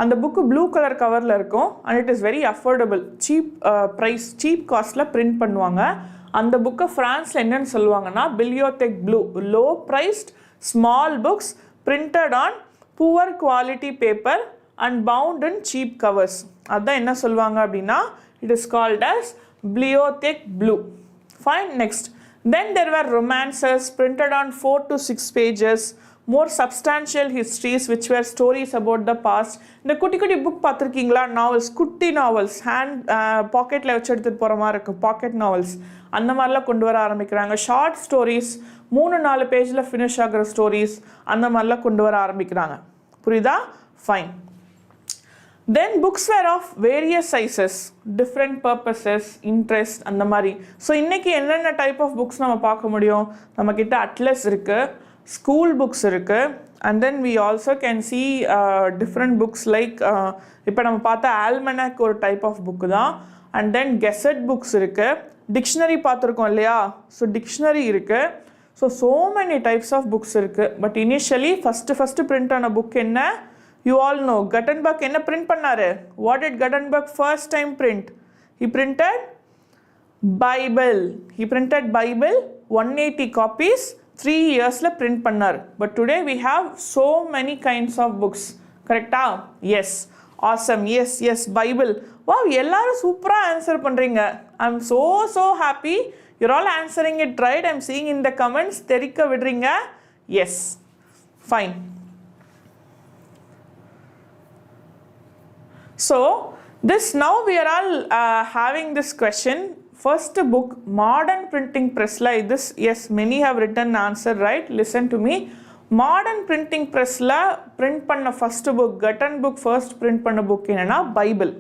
அந்த புக்கு ப்ளூ கலர் கவரில் இருக்கும் and it is very affordable, cheap price, cheap காஸ்ட்டில் பிரிண்ட் பண்ணுவாங்க. அந்த புக்கை ஃப்ரான்ஸில் என்னென்னு சொல்லுவாங்கன்னா Bibliotheque Bleue, low priced small books printed on poor quality paper and bound in cheap covers. அதுதான் என்ன சொல்லுவாங்க அப்படின்னா it is called as Bibliotheque Bleue. Fine. Next. Then there were romances printed on 4 to 6 pages, more substantial histories which were stories about the past. இந்த குட்டி குட்டி புக் பார்த்துருக்கீங்களா? நாவல்ஸ், குட்டி நாவல்ஸ், ஹேண்ட் பாக்கெட்டில் வச்சு எடுத்துகிட்டு போகிற மாதிரி இருக்கும், பாக்கெட் நாவல்ஸ், அந்த மாதிரிலாம் கொண்டு வர ஆரம்பிக்கிறாங்க. ஷார்ட் ஸ்டோரிஸ், 3-4 பேஜில் ஃபினிஷ் ஆகிற ஸ்டோரிஸ், அந்த மாதிரிலாம் கொண்டு வர ஆரம்பிக்கிறாங்க. புரியுதா? Fine. Then books were of various sizes, different purposes, interest, அந்த மாதிரி. ஸோ இன்றைக்கி என்னென்ன டைப் ஆஃப் புக்ஸ் நம்ம பார்க்க முடியும்? நம்மக்கிட்ட அட்லஸ் இருக்குது, ஸ்கூல் புக்ஸ் இருக்குது, and then we also can see different books like இப்போ நம்ம பார்த்தா ஆல்மனாக் ஒரு டைப் ஆஃப் புக்கு தான். அண்ட் தென் கெசட் புக்ஸ் இருக்குது, டிக்ஷனரி பார்த்துருக்கோம் இல்லையா? ஸோ டிக்ஷனரி இருக்குது. So many types of books இருக்குது. பட் இனிஷியலி ஃபஸ்ட்டு பிரிண்ட் ஆன புக் என்ன? You all know Gutenberg என்ன print பண்ணாரு? What did Gutenberg first time print? He printed Bible. He printed Bible 180 copies 3 yearsல print பண்ணாரு. But today we have so many kinds of books. Correctா? Yes. Awesome. Yes. Bible. Wow, எல்லாரும் சூப்பரா ஆன்சர் பண்றீங்க. I'm so happy. You're all answering it right. I'm seeing in the comments. தெரிக்க விடுறீங்க. Yes. Fine. So this now we are all having this question. First book, modern printing press la this. Yes, many have written answer right. Listen to me. Modern printing press la print panna first book, Gutenberg first print panna book enna Bible.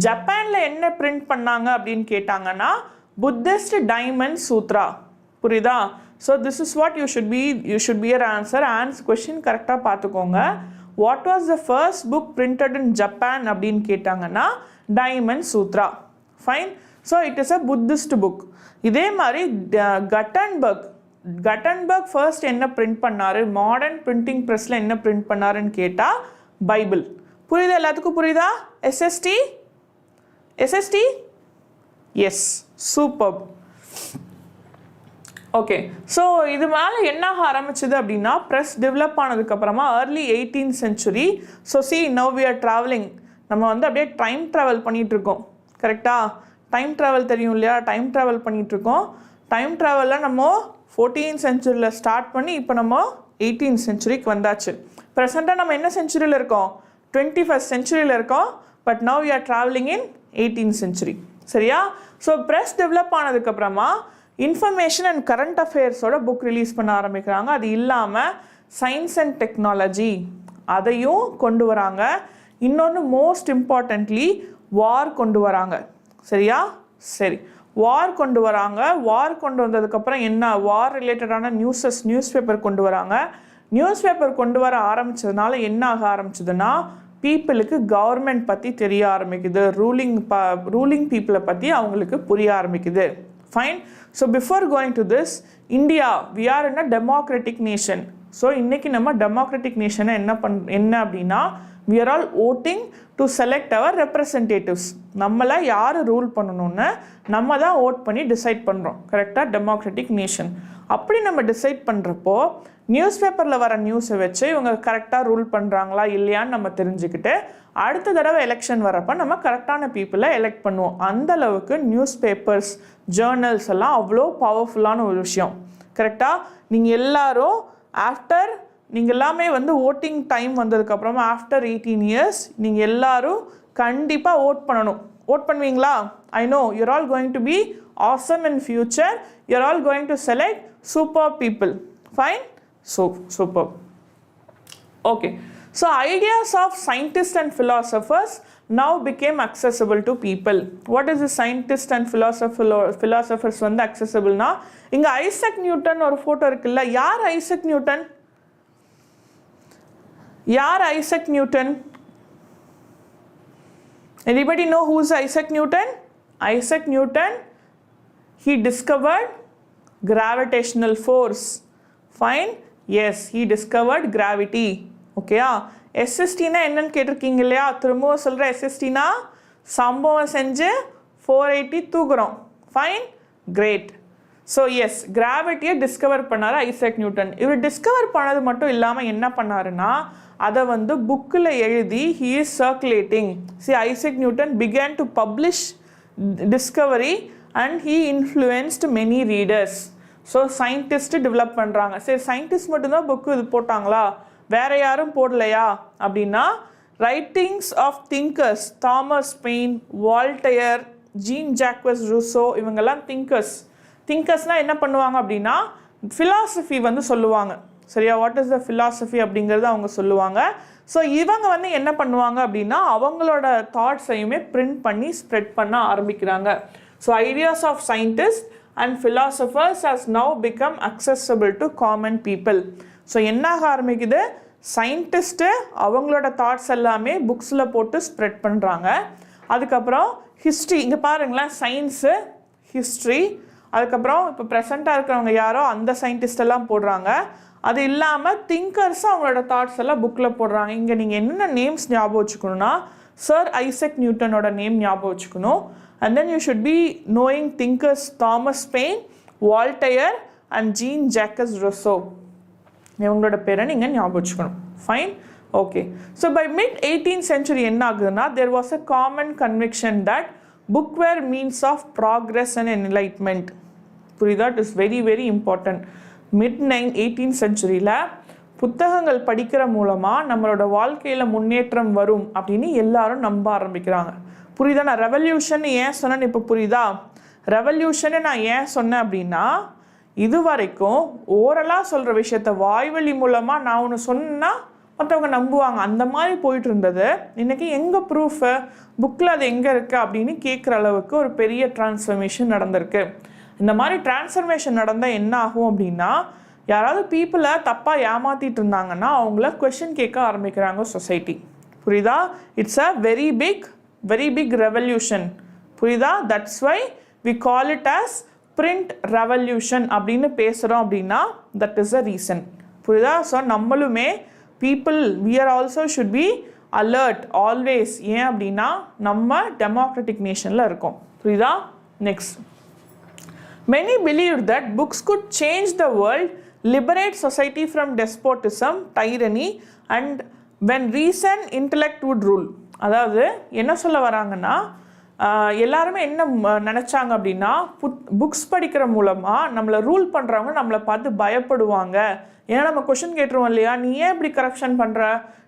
Japan la enna print பண்ணாங்க அப்படினு கேட்டாங்கன்னா Buddhist Diamond Sutra. புரியுதா? So this is what you should be your answer. Question கரெக்டாக பார்த்துக்கோங்க. What was the first book printed in Japan அப்படின்னு கேட்டாங்கன்னா Diamond Sutra. Fine. So it is a Buddhist book. இதே மாதிரி Gutenberg first என்ன print பண்ணாரு? மாடர்ன் பிரிண்டிங் ப்ரெஸ்ல என்ன print பண்ணாருன்னு கேட்டா பைபிள். புரியுதா? எல்லாத்துக்கும் புரியுதா? SST? Yes. Superb. Okay. So இது மேலே என்ன ஆரம்பிச்சது அப்படின்னா ப்ரெஸ் டெவலப் ஆனதுக்கப்புறமா early 18th century. So now we are traveling. நம்ம வந்து அப்படியே டைம் ட்ராவல் பண்ணிகிட்ருக்கோம். கரெக்டாக? டைம் ட்ராவல் தெரியும் இல்லையா? டைம் ட்ராவல் பண்ணிகிட்ருக்கோம். டைம் ட்ராவலில் நம்ம 14th centuryல ஸ்டார்ட் பண்ணி இப்போ நம்ம 18th centuryக்கு வந்தாச்சு. ப்ரெசண்ட்டாக நம்ம என்ன செஞ்சுரியில் இருக்கோம்? 21st centuryல இருக்கோம். But now we are traveling in 18th century. சரியா? ஸோ ப்ரெஸ் டெவலப் ஆனதுக்கப்புறமா இன்ஃபர்மேஷன் அண்ட் கரண்ட் அஃபேர்ஸோட புக் ரிலீஸ் பண்ண ஆரம்பிக்கிறாங்க. அது இல்லாமல் சயின்ஸ் அண்ட் டெக்னாலஜி அதையும் கொண்டு வராங்க. இன்னொன்று மோஸ்ட் இம்பார்ட்டன்ட்லி வார் கொண்டு வராங்க. சரியா? சரி, வார் கொண்டு வராங்க. வார் கொண்டு வந்ததுக்கப்புறம் என்ன? வார் ரிலேட்டடான நியூஸ் பேப்பர் கொண்டு வராங்க. நியூஸ் பேப்பர் கொண்டு வர ஆரம்பித்ததுனால என்ன ஆக ஆரம்பிச்சதுன்னா பீப்புளுக்கு கவர்மெண்ட் பற்றி தெரிய ஆரம்பிக்குது, ரூலிங் பீப்புளை பற்றி அவங்களுக்கு புரிய ஆரம்பிக்குது. Fine. So before going to this, India we are in a democratic nation. So இன்றைக்கி நம்ம டெமோக்ராட்டிக் நேஷனை என்ன அப்படின்னா we are all voting to select our representatives. நம்மளை யார் ரூல் பண்ணணும்னு நம்ம தான் ஓட் பண்ணி டிசைட் பண்ணுறோம். கரெக்டாக? Democratic nation. அப்படி நம்ம டிசைட் பண்ணுறப்போ நியூஸ் பேப்பரில் வர நியூஸை வச்சு இவங்க கரெக்டாக ரூல் பண்ணுறாங்களா இல்லையான்னு நம்ம தெரிஞ்சுக்கிட்டு அடுத்த தடவை எலெக்ஷன் வரப்போ நம்ம கரெக்டான பீப்புளை எலெக்ட் பண்ணுவோம். அந்தளவுக்கு நியூஸ் பேப்பர்ஸ், ஜேர்னல்ஸ் எல்லாம் அவ்வளோ பவர்ஃபுல்லான ஒரு விஷயம். கரெக்டாக? நீங்கள் எல்லாரும் ஆஃப்டர் நீங்கள் எல்லாமே ஓட்டிங் டைம் வந்ததுக்கப்புறமா ஆஃப்டர் 18 years நீங்கள் எல்லாரும் கண்டிப்பாக ஓட் பண்ணணும். ஓட் பண்ணுவீங்களா? I know you're all going to be awesome in future. You're all going to select super people. Fine? So super. Okay. So ideas of scientists and philosophers now became accessible to people. What is the scientists and philosophers accessible na? Inga Isaac Newton or photo irukilla. Yaar Isaac Newton? Yaar Isaac Newton? Anybody know who's Isaac Newton? Isaac Newton, he discovered gravitational force. Fine? Yes, he discovered gravity. Okay? SST na என்னன்னு கேட்டிருக்கீங்க இல்லையா? திரும்பவும் சொல்கிற SST na சம்பவம் செஞ்சு 480 தூக்குறோம். Fine? Great. ஸோ எஸ், கிராவிட்டியை டிஸ்கவர் பண்ணார் ஐசக் நியூட்டன். இவர் டிஸ்கவர் பண்ணது மட்டும் இல்லாமல் என்ன பண்ணாருன்னா அதை புக்கில் எழுதி he is circulating. See, Isaac Newton began to publish discovery and he influenced many readers. So scientist develop பண்ணுறாங்க. சரி, சயின்டிஸ்ட் மட்டும்தான் புக்கு இது போட்டாங்களா, வேறு யாரும் போடலையா அப்படின்னா writings of thinkers, Thomas Paine, Voltaire, Jean Jacques Rousseau, இவங்கெல்லாம் திங்கர்ஸ்னால் என்ன பண்ணுவாங்க அப்படின்னா ஃபிலாசபி சொல்லுவாங்க. சரியா? வாட் இஸ் த ஃபிலாசபி அப்படிங்கிறத அவங்க சொல்லுவாங்க. ஸோ இவங்க என்ன பண்ணுவாங்க அப்படின்னா அவங்களோட தாட்ஸையுமே பிரிண்ட் பண்ணி ஸ்ப்ரெட் பண்ண ஆரம்பிக்கிறாங்க. So ideas of scientist and philosophers has now become acceptable to common people. So என்னாக ஆரம்பிக்குது, சயின்டிஸ்ட்டு அவங்களோட தாட்ஸ் எல்லாமே புக்ஸில் போட்டு ஸ்ப்ரெட் பண்ணுறாங்க. அதுக்கப்புறம் ஹிஸ்ட்ரி, இங்கே பாருங்களேன், சயின்ஸு, ஹிஸ்ட்ரி, அதுக்கப்புறம் இப்போ ப்ரெசண்ட்டாக இருக்கிறவங்க யாரோ அந்த சயின்டிஸ்டெல்லாம் போடுறாங்க. அது இல்லாமல் திங்கர்ஸும் அவங்களோட தாட்ஸ் எல்லாம் புக்கில் போடுறாங்க. இங்கே நீங்கள் என்னென்ன நேம்ஸ் ஞாபகம் வச்சுக்கணுன்னா சர் ஐசக் நியூட்டனோட நேம் ஞாபகம் வச்சுக்கணும். And then you should be knowing thinkers Thomas Paine, Voltaire and Jean Jacques Rousseau, இவங்களோட பேரை நீங்கள் ஞாபகம் வச்சுக்கணும். Fine? Okay. So by mid 18th century என்ன ஆகுதுன்னா there was a common conviction that bookware means of progress and enlightenment. புரியுதா? It is very very important. Mid 18th centuryல புத்தகங்கள் படிக்கிற மூலமாக நம்மளோட வாழ்க்கையில் முன்னேற்றம் வரும் அப்படின்னு எல்லாரும் நம்ப ஆரம்பிக்கிறாங்க. புரியுதா? நான் ரெவல்யூஷன் ஏன் சொன்னேன்னு இப்போ புரியுதா? ரெவல்யூஷனை நான் ஏன் சொன்னேன் அப்படின்னா இது வரைக்கும் ஓரலாக சொல்கிற விஷயத்த வாய்வழி மூலமாக நான் ஒன்று சொன்னால் மற்றவங்க நம்புவாங்க, அந்த மாதிரி போயிட்டு இருந்தது. இன்றைக்கி எங்கே ப்ரூஃபு, புக்கில் அது எங்கே இருக்குது அப்படின்னு கேட்குற அளவுக்கு ஒரு பெரிய டிரான்ஸ்ஃபர்மேஷன் நடந்திருக்கு. இந்த மாதிரி டிரான்ஸ்ஃபர்மேஷன் நடந்தால் என்ன ஆகும் அப்படின்னா யாராவது பீப்புளை தப்பாக ஏமாற்றிட்டு இருந்தாங்கன்னா அவங்கள கொஷின் கேட்க ஆரம்பிக்கிறாங்க சொசைட்டி. புரியுதா? It's a very big revolution. புரியுதா? That's why we call it as print revolution அப்படின்னு பேசுகிறோம் அப்படின்னா தட் இஸ் அ ரீசன். புரியுதா? ஸோ நம்மளுமே people we are also should be alert always. ஏன் அப்படின்னா நம்ம டெமோக்ராட்டிக் நேஷனில் இருக்கோம். புரியுதா? Next, many believed that books could change the world, liberate society from despotism, tyranny and when reason intellect would rule. அதாவது என்ன சொல்ல வராங்கன்னா எல்லாருமே என்ன நினச்சாங்க அப்படின்னா புக்ஸ் படிக்கிற மூலமாக நம்மளை ரூல் பண்ணுறவங்க நம்மளை பார்த்து பயப்படுவாங்க. ஏன்னா நம்ம கொஷின் கேட்டுருவோம் இல்லையா, நீ ஏன் இப்படி கரப்ஷன் பண்ணுற,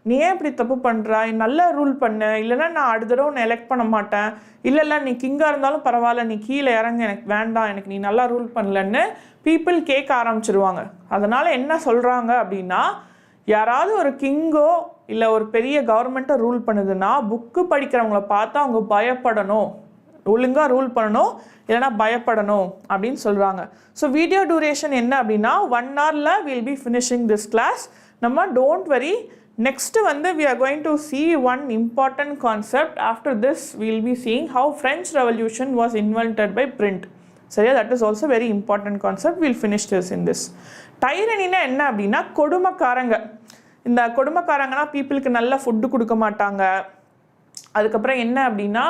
நீ ஏன் இப்படி தப்பு பண்ணுற, நல்லா ரூல் பண்ணு, இல்லைன்னா நான் அடுத்த தடவை உன்னை எலெக்ட் பண்ண மாட்டேன், இல்லை நீ கிங்காக இருந்தாலும் பரவாயில்ல, நீ கீழே இறங்க, எனக்கு வேண்டாம், எனக்கு நீ நல்லா ரூல் பண்ணலன்னு பீப்புள் கேட்க ஆரம்பிச்சிருவாங்க. அதனால் என்ன சொல்கிறாங்க அப்படின்னா யாராவது ஒரு கிங்கோ இல்லை ஒரு பெரிய கவர்மெண்ட்டை ரூல் பண்ணுதுன்னா புக்கு படிக்கிறவங்கள பார்த்து அவங்க பயப்படணும், ஒழுங்காக ரூல் பண்ணணும், இல்லைனா பயப்படணும் அப்படின்னு சொல்கிறாங்க. ஸோ வீடியோ டியூரேஷன் என்ன அப்படின்னா 1 hourல will be finishing this class. நம்ம டோன்ட் வரி, next வந்து we are going to see one important concept. After this we will be seeing how French Revolution was invented by print. சரியா, that is also very important concept. We will finish this in this. டைரனினா என்ன அப்படின்னா கொடுமைக்காரங்க. இந்த கொடுமைக்காரங்கன்னா பீப்புளுக்கு நல்ல ஃபுட்டு கொடுக்க மாட்டாங்க. அதுக்கப்புறம் என்ன அப்படின்னா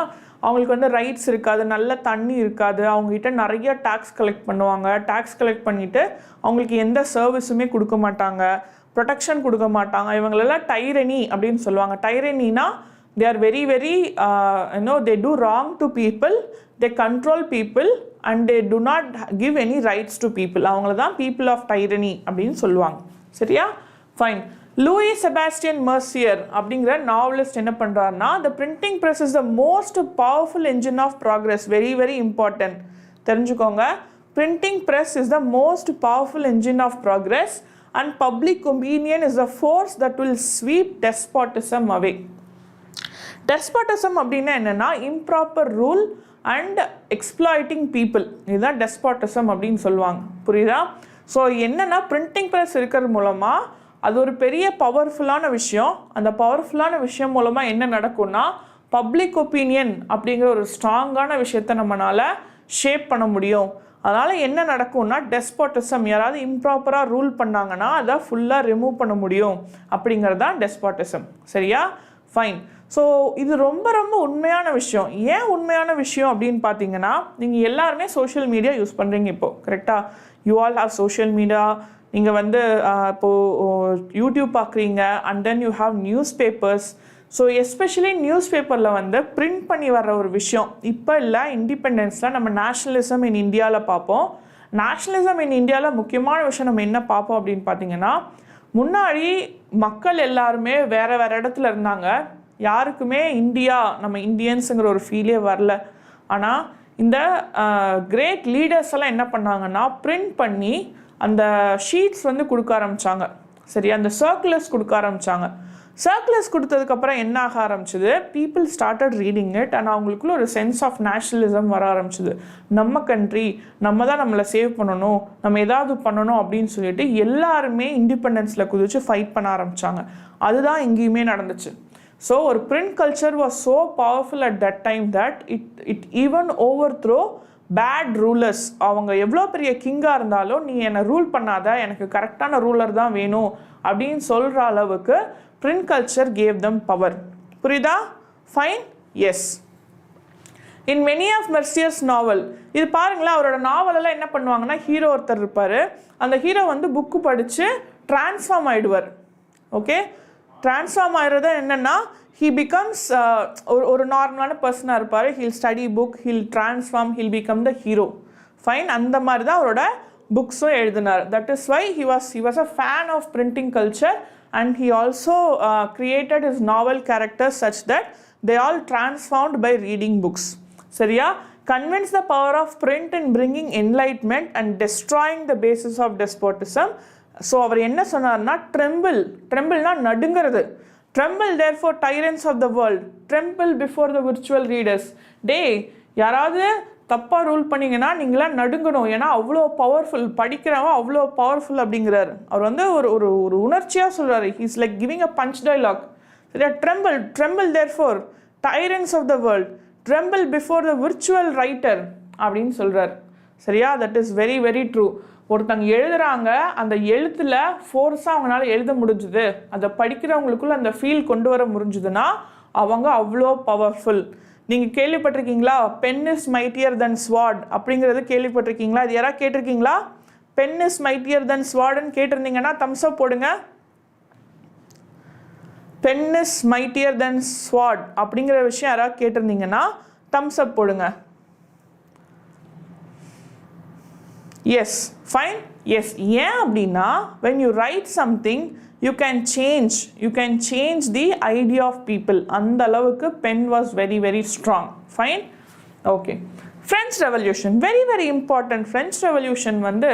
அவங்களுக்கு வந்து ரைட்ஸ் இருக்காது, நல்ல தண்ணி இருக்காது, அவங்ககிட்ட நிறைய டேக்ஸ் கலெக்ட் பண்ணுவாங்க. டேக்ஸ் கலெக்ட் பண்ணிவிட்டு அவங்களுக்கு எந்த சர்வீஸுமே கொடுக்க மாட்டாங்க, ப்ரொடெக்ஷன் கொடுக்க மாட்டாங்க. இவங்களெல்லாம் டைரனி அப்படின்னு சொல்லுவாங்க. டைரனினா they are very very they do wrong to people, they control people and they do not give any rights to people. அவங்கள தான் people of tyranny அப்படின்னு சொல்லுவாங்க. சரியா, ஃபைன். லூயி செபாஸ்டியன் மெர்சியர் அப்படிங்கிற நாவலிஸ்ட் என்ன பண்ணுறாருன்னா, the printing press is the most powerful engine of progress. very very important, தெரிஞ்சுக்கோங்க. printing press is the most powerful engine of progress and public opinion is the force that will sweep despotism away. despotism அப்படின்னா என்னென்னா improper rule and exploiting people, இதுதான் despotism அப்படின்னு சொல்லுவாங்க. புரியுதா? ஸோ என்னென்னா பிரிண்டிங் ப்ரெஸ் இருக்கிறது மூலமாக அது ஒரு பெரிய பவர்ஃபுல்லான விஷயம். அந்த பவர்ஃபுல்லான விஷயம் மூலமாக என்ன நடக்கும்னா பப்ளிக் ஒப்பீனியன் அப்படிங்கிற ஒரு ஸ்ட்ராங்கான விஷயத்தை நம்மளால் ஷேப் பண்ண முடியும். அதனால் என்ன நடக்கும்னா டெஸ்பாட்டிசம், யாராவது இம்ப்ராப்பராக ரூல் பண்ணாங்கன்னா அதை ஃபுல்லாக ரிமூவ் பண்ண முடியும் அப்படிங்கிறது தான் டெஸ்பாட்டிசம். சரியா, ஃபைன். ஸோ இது ரொம்ப ரொம்ப உண்மையான விஷயம். ஏன் உண்மையான விஷயம் அப்படின்னு பார்த்தீங்கன்னா, நீங்கள் எல்லாருமே சோஷியல் மீடியா யூஸ் பண்ணுறீங்க இப்போது, கரெக்டாக? You all have social media. நீங்கள் வந்து இப்போது யூடியூப் பார்க்குறீங்க and then you have news papers. So especially news பேப்பரில் வந்து பிரிண்ட் பண்ணி வர்ற ஒரு விஷயம் இப்போ இல்லை, இண்டிபெண்டன்ஸில் நம்ம நேஷ்னலிசம் இன் இந்தியாவில் பார்ப்போம். நேஷ்னலிசம் இன் இந்தியாவில் முக்கியமான விஷயம் நம்ம என்ன பார்ப்போம் அப்படின்னு பார்த்தீங்கன்னா, முன்னாடி மக்கள் எல்லாருமே வேறு வேறு இடத்துல இருந்தாங்க, யாருக்குமே இந்தியா நம்ம இந்தியன்ஸுங்கிற ஒரு ஃபீலே வரல. ஆனால் இந்த கிரேட் லீடர்ஸ் எல்லாம் என்ன பண்ணாங்கன்னா பிரிண்ட் பண்ணி அந்த ஷீட்ஸ் வந்து கொடுக்க ஆரம்பித்தாங்க. சரி, அந்த சர்க்குலர்ஸ் கொடுக்க ஆரம்பித்தாங்க. சர்க்குலர்ஸ் கொடுத்ததுக்கப்புறம் என்ன ஆக ஆரம்பிச்சுது, people started reading it and அவங்களுக்குள்ள ஒரு சென்ஸ் ஆஃப் நேஷ்னலிசம் வர ஆரம்பிச்சுது. நம்ம கண்ட்ரி, நம்ம தான் நம்மளை சேவ் பண்ணணும், நம்ம ஏதாவது பண்ணணும் அப்படின்னு சொல்லிட்டு எல்லாருமே இண்டிபெண்டன்ஸில் குதிச்சு ஃபைட் பண்ண ஆரம்பித்தாங்க. அதுதான் எங்கேயுமே நடந்துச்சு. ஸோ ஒரு print culture was so powerful at that time that it even overthrow bad rulers. அவங்க எவ்வளோ பெரிய கிங்காக இருந்தாலும் நீ என்னை ரூல் பண்ணாத, எனக்கு கரெக்டான ரூலர் தான் வேணும் அப்படின்னு சொல்கிற அளவுக்கு print culture gave them power. புரியுதா? Fine, yes. In many of Mercier's novel, இது பாருங்களேன், அவரோட நாவலெல்லாம் என்ன பண்ணுவாங்கன்னா, ஹீரோ ஒருத்தர் இருப்பார், அந்த ஹீரோ வந்து புக்கு படித்து டிரான்ஸ்ஃபார்ம் ஆகிடுவார். ஓகே, டிரான்ஸ்ஃபார்ம் ஆகிறது என்னென்னா he becomes ஒரு நார்மலான பர்சனாக இருப்பார். he'll study book, he'll transform, he'll become the hero. Fine, அந்த மாதிரி தான் அவரோட புக்ஸும் எழுதினார். that is why he was a fan of printing culture and he also created his novel characters such that they all transformed by reading books. சரியா? convince the power of print in bringing enlightenment and destroying the basis of despotism. So அவர் என்ன சொன்னார்னா, ட்ரெம்பிள்னா நடுங்கிறது. tremble therefore tyrants of the world, tremble before the virtual readers. யாராவது தப்பாக ரூல் பண்ணிங்கன்னா நீங்களாம் நடுங்கணும், ஏன்னா அவ்வளோ பவர்ஃபுல், படிக்கிறவன் அவ்வளோ பவர்ஃபுல் அப்படிங்கிறார். அவர் வந்து ஒரு உணர்ச்சியாக சொல்கிறார். He's like giving a punch dialogue. சரியா? tremble therefore tyrants of the world, tremble before the virtual writer அப்படின்னு சொல்கிறார். சரியா? That is very very true. ஒருத்தங்க எழுதுகிறாங்க, அந்த எழுத்தில் ஃபோர்ஸாக அவங்களால எழுத முடிஞ்சுது, அதை படிக்கிறவங்களுக்குள்ள அந்த ஃபீல் கொண்டு வர முடிஞ்சுதுன்னா அவங்க அவ்வளோ பவர்ஃபுல். நீங்கள் கேள்விப்பட்டிருக்கீங்களா, pen is mightier than sword அப்படிங்கிறது கேள்விப்பட்டிருக்கீங்களா? இது யாராவது கேட்டிருக்கீங்களா? பென் இஸ் மைட்டியர் தென் ஸ்வார்டுன்னு கேட்டிருந்தீங்கன்னா தம்ஸ் அப் போடுங்க. Pen is mightier than sword அப்படிங்கிற விஷயம் யாராவது கேட்டிருந்தீங்கன்னா தம்ஸ் அப் போடுங்க. Yes, fine, yes. ஏன் அப்படின்னா when you write something you can change the idea of people. அந்த அளவுக்கு pen was very very strong. Fine, okay. French revolution very very important. French revolution வந்து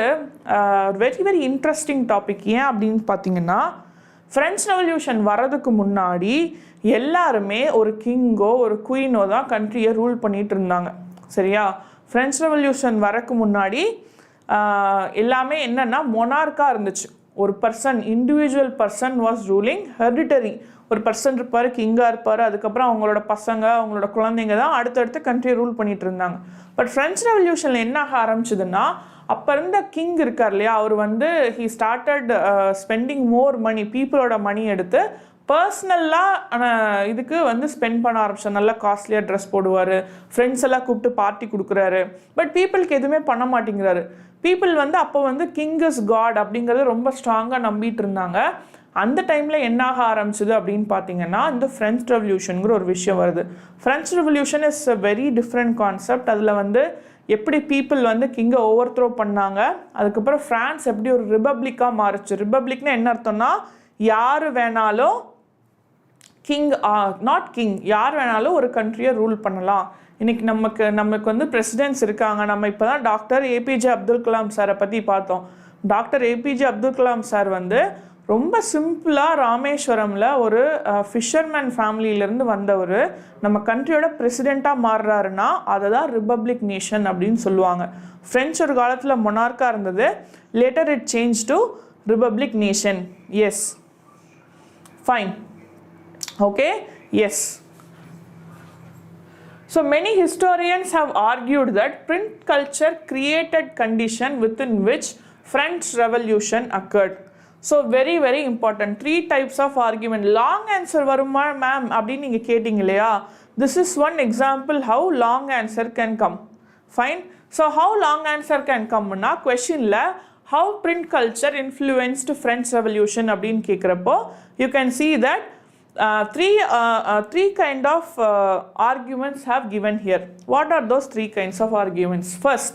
வெரி வெரி இன்ட்ரெஸ்டிங் டாபிக். ஏன் அப்படின்னு பார்த்தீங்கன்னா, ஃப்ரெஞ்ச் ரெவல்யூஷன் வர்றதுக்கு முன்னாடி எல்லாருமே ஒரு கிங்கோ ஒரு குயினோ தான் கண்ட்ரியை ரூல் பண்ணிட்டு இருந்தாங்க. சரியா? ஃப்ரெஞ்ச் ரெவல்யூஷன் வரக்கு முன்னாடி எல்லாமே என்னென்னா மொனார்க்காக இருந்துச்சு. ஒரு person individual person was ruling. Hereditary ஒரு பர்சன் இருப்பார், கிங்காக இருப்பார், அதுக்கப்புறம் அவங்களோட பசங்க அவங்களோட குழந்தைங்க தான் அடுத்தடுத்து கண்ட்ரியை ரூல் பண்ணிட்டு இருந்தாங்க. பட் ஃப்ரெஞ்ச் ரெவல்யூஷனில் என்ன ஆக ஆரம்பிச்சதுன்னா அப்போ இருந்த கிங் இருக்கார் இல்லையா, அவர் வந்து ஹீ ஸ்டார்டட் ஸ்பெண்டிங் மோர் மணி, பீப்புளோட மணி எடுத்து பர்சனலாக இதுக்கு வந்து ஸ்பெண்ட் பண்ண ஆரம்பிச்சார். நல்லா காஸ்ட்லியாக ட்ரெஸ் போடுவார், ஃப்ரெண்ட்ஸ் எல்லாம் கூப்பிட்டு பார்ட்டி கொடுக்குறாரு. பட் பீப்புளுக்கு எதுவுமே பண்ண மாட்டேங்கிறாரு. பீப்புள் வந்து அப்போ வந்து கிங் இஸ் காட் அப்படிங்கிறது ரொம்ப ஸ்ட்ராங்காக நம்பிட்டு இருந்தாங்க. அந்த டைமில் என்ன ஆக ஆரம்பிச்சது அப்படின்னு பார்த்தீங்கன்னா இந்த ஃப்ரெஞ்ச் ரெவல்யூஷனுங்கிற ஒரு விஷயம் வருது. French revolution is a very different concept. அதில் வந்து எப்படி பீப்புள் வந்து கிங்கை ஓவர் த்ரோ பண்ணாங்க, அதுக்கப்புறம் ஃப்ரான்ஸ் எப்படி ஒரு ரிப்பப்ளிக்காக மாறுச்சு. ரிப்பப்ளிக்னா என்ன அர்த்தம்னா யார் வேணாலும் கிங் நாட் கிங், யார் வேணாலும் ஒரு கண்ட்ரியை ரூல் பண்ணலாம். இன்றைக்கி நமக்கு வந்து பிரசிடென்ட்ஸ் இருக்காங்க. நம்ம இப்போ தான் டாக்டர் ஏபிஜே அப்துல் கலாம் சாரை பற்றி பார்த்தோம். Doctor APJ Abdul Kalam sir வந்து ரொம்ப சிம்பிளாக ராமேஸ்வரமில் ஒரு ஃபிஷர்மேன் ஃபேமிலியிலேருந்து வந்தவர் நம்ம கண்ட்ரியோட பிரசிடெண்ட்டாக மாறுறாருன்னா அதை தான் ரிப்பப்ளிக் நேஷன் அப்படின்னு சொல்லுவாங்க. ஃப்ரெஞ்ச் ஒரு காலத்தில் மொனார்க்காக இருந்தது. Later it change to republic nation. Yes, fine, okay, yes. So many historians have argued that print culture created condition within which French Revolution occurred. So very very important. 3 types of argument. Long answer varuma ma'am appdi neenga kettingaleya. This is one example how long answer can come. Fine. So how long answer can come na question la how print culture influenced French Revolution appdi kekrappo you can see that three kind of arguments have given here. What are those 3 kinds of arguments? First,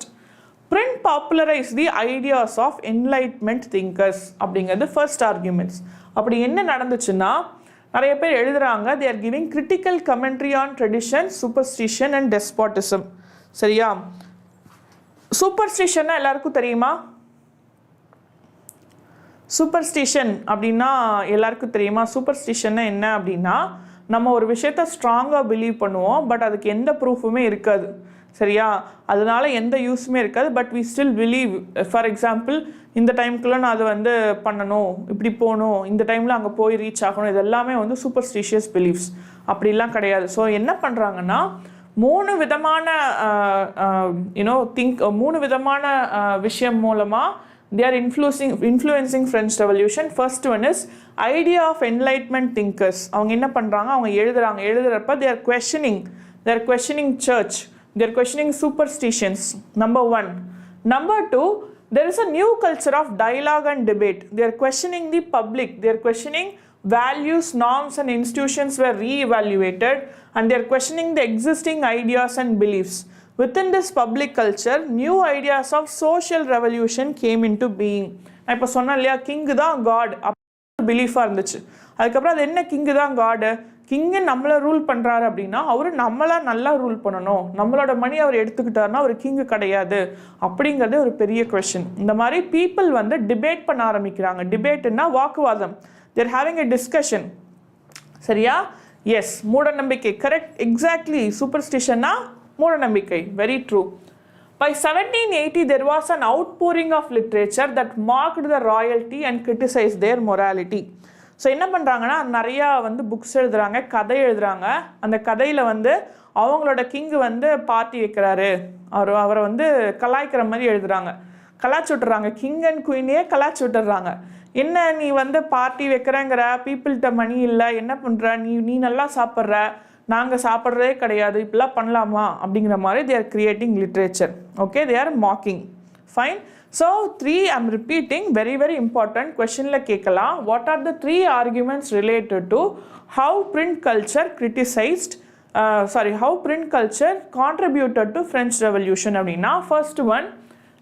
print popularized the ideas of enlightenment thinkers அப்படிங்கிறது first arguments. அப்படி என்ன நடந்துச்சுன்னா நிறைய பேர் எழுதுறாங்க they are giving critical commentary on tradition, superstition and despotism. சரியா? சூப்பர்ஸ்டிஷன்னா எல்லாருக்கும் தெரியுமா? சூப்பர்ஸ்டிஷன் அப்படின்னா எல்லாருக்கும் தெரியுமா? சூப்பர்ஸ்டிஷன்னா என்ன அப்படின்னா நம்ம ஒரு விஷயத்த ஸ்ட்ராங்காக பிலீவ் பண்ணுவோம், பட் அதுக்கு எந்த ப்ரூஃபுமே இருக்காது. சரியா? அதனால எந்த யூஸுமே இருக்காது, but we still believe. For example இந்த டைமுக்குள்ளே நான் அதை வந்து பண்ணணும், இப்படி போகணும், இந்த டைமில் அங்கே போய் ரீச் ஆகணும், இது எல்லாமே வந்து சூப்பர்ஸ்டிஷியஸ் பிலீஃப்ஸ். அப்படிலாம் கிடையாது. ஸோ என்ன பண்ணுறாங்கன்னா 3 விதமான மூணு விதமான விஷயம் மூலமாக they are influencing French Revolution. First one is idea of enlightenment thinkers. அவங்க என்ன பண்றாங்க, அவங்க எழுதுறப்ப they are questioning church, they are questioning superstitions. Number 1. Number 2, there is a new culture of dialogue and debate. They are questioning the public, they are questioning values, norms and institutions were re-evaluated, and they are questioning the existing ideas and beliefs. Within this public culture, new ideas of social revolution came into being. நான் இப்போ சொன்னேன் இல்லையா, கிங்கு தான் காட் அப்படி பிலீஃபாக இருந்துச்சு. அதுக்கப்புறம் அது என்ன கிங்கு தான் காடு, கிங்கு நம்மளை ரூல் பண்ணுறாரு அப்படின்னா அவர் நம்மளை நல்லா ரூல் பண்ணணும், நம்மளோட மணி அவர் எடுத்துக்கிட்டாருன்னா அவர் கிங்கு கிடையாது அப்படிங்கிறது ஒரு பெரிய கொஷின். இந்த மாதிரி பீப்புள் வந்து டிபேட் பண்ண ஆரம்பிக்கிறாங்க. டிபேட்டுன்னா வாக்குவாதம். They're having a discussion. சரியா? எஸ், மூட நம்பிக்கை. Correct, exactly. சூப்பர்ஸ்டிஷன்னா மூட நம்பிக்கை. Very true. By 1780 there was an outpouring of literature that mocked the royalty and criticized their morality. So என்ன பண்ணுறாங்கன்னா நிறையா வந்து புக்ஸ் எழுதுகிறாங்க, கதை எழுதுகிறாங்க. அந்த கதையில் வந்து அவங்களோட கிங்கு வந்து பார்ட்டி வைக்கிறாரு, அவரை வந்து கலாய்க்கிற மாதிரி எழுதுகிறாங்க, கலாய்ச்சி விட்டுறாங்க. கிங் அண்ட் குயினையே கலாய்ச்சி விட்டுறாங்க. என்ன நீ வந்து பார்ட்டி வைக்கிறேங்கிற, பீப்புள்கிட்ட மணி இல்லை, என்ன பண்ணுற நீ நல்லா சாப்பிட்ற, நாங்கள் சாப்பிட்றதே கிடையாது, இப்படிலாம் பண்ணலாமா அப்படிங்கிற மாதிரி they are creating literature. Okay, they are mocking. Fine. So 3, I'm repeating, very very important. Questionல கேட்கலாம். What are the 3 arguments related to how print culture how print culture contributed to French Revolution அப்படின்னா, first one,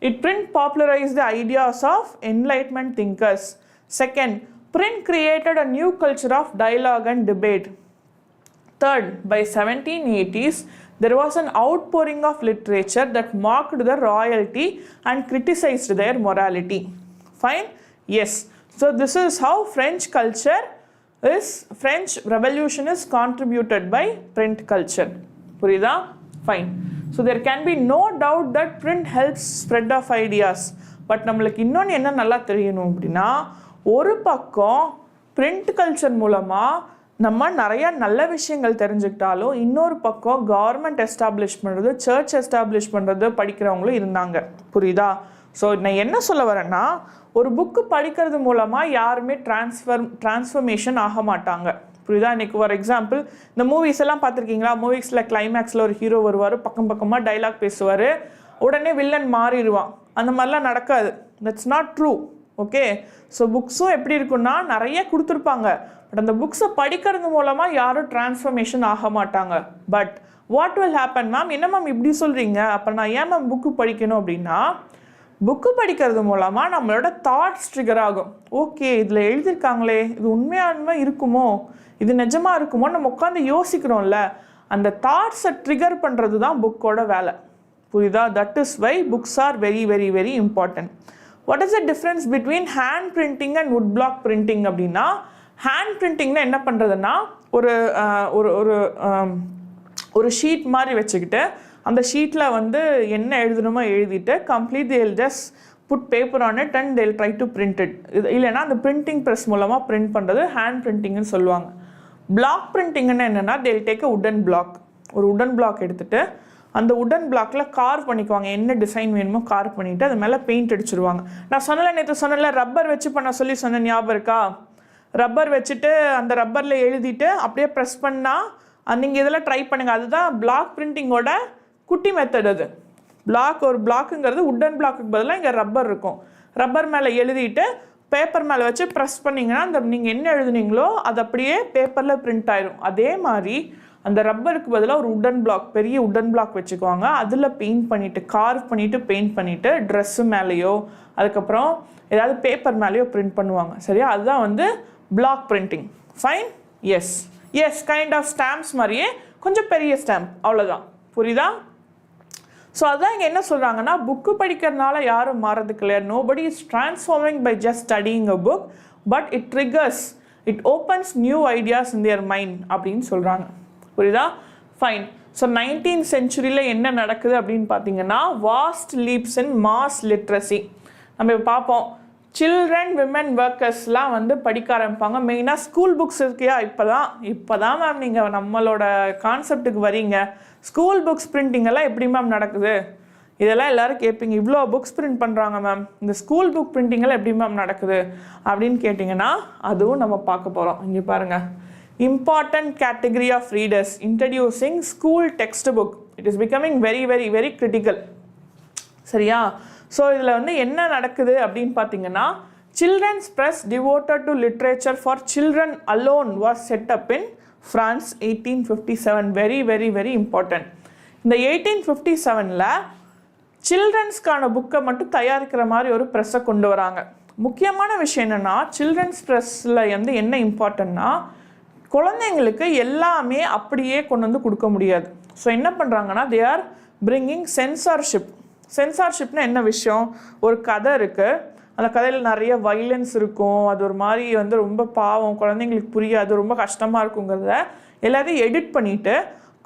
it print popularized the ideas of enlightenment thinkers. Second, print created a new culture of dialogue and debate. Third, by 1780s, there was an outpouring of literature that mocked the royalty and criticized their morality. Fine? Yes. So this is how French Revolution is contributed by print culture. Purida? Fine. So there can be no doubt that print helps spread of ideas. But நம்மளுக்கு இன்னொன்று என்ன நல்லா தெரியணும் அப்படின்னா, ஒரு பக்கம் பிரிண்ட் கல்ச்சர் மூலமாக நம்ம நிறைய நல்ல விஷயங்கள் தெரிஞ்சுக்கிட்டாலும் இன்னொரு பக்கம் கவர்மெண்ட் எஸ்டாப்ளிஷ் பண்ணுறது, சர்ச் எஸ்டாப்ளிஷ் பண்ணுறது படிக்கிறவங்களும் இருந்தாங்க. புரியுதா? ஸோ நான் என்ன சொல்ல வரேன்னா, ஒரு புக்கு படிக்கிறது மூலமாக யாருமே டிரான்ஸ்ஃபர்மேஷன் ஆக மாட்டாங்க. புரியுதா? இன்றைக்கி ஒரு எக்ஸாம்பிள், இந்த மூவிஸ் எல்லாம் பார்த்துருக்கீங்களா? மூவிஸில் கிளைமேக்ஸில் ஒரு ஹீரோ வருவார், பக்கம் பக்கமாக டைலாக் பேசுவார், உடனே வில்லன் மாறிடுவான். அந்த மாதிரிலாம் நடக்காது. That's not true. Okay, so புக்ஸும் எப்படி இருக்குன்னா நிறைய கொடுத்துருப்பாங்க, பட் அந்த புக்ஸை படிக்கிறது மூலமாக யாரும் டிரான்ஸ்ஃபர்மேஷன் ஆக மாட்டாங்க. But what will happen ma'am? என்ன மேம் இப்படி சொல்கிறீங்க? அப்போ நான் ஏன் மேம் புக்கு படிக்கணும் அப்படின்னா, புக்கு படிக்கிறது மூலமாக நம்மளோட தாட்ஸ் ட்ரிகர் ஆகும். ஓகே, இதில் எழுதியிருக்காங்களே, இது உண்மையானமே இருக்குமோ, இது நிஜமாக இருக்குமோ, நம்ம உட்காந்து யோசிக்கிறோம்ல, அந்த தாட்ஸை ட்ரிகர் பண்ணுறது தான் புக்கோட வேலை. புரியுதா? That is why books are very very very important. What is the difference between hand printing and wood block printing அப்படின்னா, ஹேண்ட் பிரிண்டிங்னா என்ன பண்ணுறதுன்னா, ஒரு ஒரு ஒரு ஷீட் மாதிரி வச்சுக்கிட்டு அந்த ஷீட்டில் வந்து என்ன எழுதணுமோ எழுதிட்டு complete they'll just put paper on it and they'll try to print it. இது இல்லைன்னா அந்த பிரிண்டிங் ப்ரெஸ் மூலமாக பிரிண்ட் பண்ணுறது ஹேண்ட் பிரிண்டிங்னு சொல்லுவாங்க. பிளாக் பிரிண்டிங்னா என்னென்னா, தேல் டேக் அ உடன் பிளாக். ஒரு உடன் பிளாக் எடுத்துகிட்டு அந்த உடன் பிளாக்ல கார்வ் பண்ணிக்குவாங்க, என்ன டிசைன் வேணுமோ கார்வ் பண்ணிவிட்டு அது மேலே பெயிண்ட் அடிச்சிருவாங்க. நான் சொன்னல, நேற்று சொன்னல, ரப்பர் வச்சு பண்ண சொல்லி சொன்ன ஞாபகம் இருக்கா? ரப்பர் வச்சுட்டு அந்த ரப்பரில் எழுதிட்டு அப்படியே ப்ரெஸ் பண்ணால் நீங்கள் இதெல்லாம் ட்ரை பண்ணுங்கள். அதுதான் பிளாக் பிரிண்டிங்கோட குட்டி மெத்தட். அது ஒரு பிளாக்குங்கிறது உடன் பிளாக்குக்கு பதிலாக இங்கே ரப்பர் இருக்கும். ரப்பர் மேலே எழுதிட்டு பேப்பர் மேலே வச்சு ப்ரெஸ் பண்ணிங்கன்னா அந்த நீங்கள் என்ன எழுதுனீங்களோ அது அப்படியே பேப்பரில் பிரிண்ட் ஆயிடும். அதே மாதிரி அந்த ரப்பருக்கு பதிலாக ஒரு உடன் பிளாக், பெரிய உடன் பிளாக் வச்சுக்குவாங்க. அதில் பெயிண்ட் பண்ணிவிட்டு கார்வ் பண்ணிவிட்டு பெயிண்ட் பண்ணிவிட்டு ட்ரெஸ்ஸு மேலேயோ அதுக்கப்புறம் ஏதாவது பேப்பர் மேலேயோ பிரிண்ட் பண்ணுவாங்க. சரியா? அதுதான் வந்து block printing. Fine? Yes yes, kind of stamps மாதிரியே கொஞ்சம் பெரிய ஸ்டாம்ப், அவ்வளோதான். புரியுதா? ஸோ அதான் இங்கே என்ன சொல்கிறாங்கன்னா, புக்கு படிக்கிறதுனால யாரும் மாறதுக்கு இல்லையா. Nobody is transforming by just studying a book, but it triggers, it opens new ideas in their mind அப்படின்னு சொல்கிறாங்க. புரியுதா? ஃபைன். ஸோ 19th centuryல என்ன நடக்குது அப்படின்னு பார்த்தீங்கன்னா, வாஸ்ட் லீப்ஸ் இன் மாஸ் லிட்ரஸி. நம்ம இப்போ பார்ப்போம், சில்ட்ரன் விமன் ஒர்க்கர்ஸ்லாம் வந்து படிக்க ஆரம்பிப்பாங்க. மெயினாக ஸ்கூல் புக்ஸ் இருக்கியா, இப்போ தான் மேம் நீங்கள் நம்மளோட கான்செப்டுக்கு வரீங்க. ஸ்கூல் புக்ஸ் பிரிண்டிங் எல்லாம் எப்படி மேம் நடக்குது? இதெல்லாம் எல்லோரும் கேட்பீங்க, இவ்வளோ புக்ஸ் பிரிண்ட் பண்ணுறாங்க மேம், இந்த ஸ்கூல் புக் பிரிண்டிங்கெல்லாம் எப்படி மேம் நடக்குது அப்படின்னு கேட்டிங்கன்னா, அதுவும் நம்ம பார்க்க போகிறோம். இங்கே பாருங்கள், important category of readers, introducing school textbook. It is becoming very very very critical. சரியா? ஸோ இதில் வந்து என்ன நடக்குது அப்படின்னு பார்த்தீங்கன்னா, children's press devoted to literature for children alone was set up in France 1857. very very very important. இந்த 1857ல் சில்ட்ரன்ஸ்க்கான புக்கை மட்டும் தயாரிக்கிற மாதிரி ஒரு ப்ரெஸ்ஸை கொண்டு வராங்க. முக்கியமான விஷயம் என்னென்னா, சில்ட்ரன்ஸ் ப்ரெஸ்ஸில் வந்து என்ன இம்பார்ட்டன்னா, குழந்தைங்களுக்கு எல்லாமே அப்படியே கொண்டு வந்து கொடுக்க முடியாது. ஸோ என்ன பண்ணுறாங்கன்னா, தே ஆர் பிரிங்கிங் சென்சார்ஷிப். சென்சார்ஷிப்னா என்ன விஷயம்? ஒரு கதை இருக்குது, அந்த கதையில் நிறைய வைலன்ஸ் இருக்கும், அது ஒரு மாதிரி வந்து ரொம்ப பாவம், குழந்தைங்களுக்கு புரியாது, ரொம்ப கஷ்டமாக இருக்குங்கிறத எல்லாத்தையும் எடிட் பண்ணிவிட்டு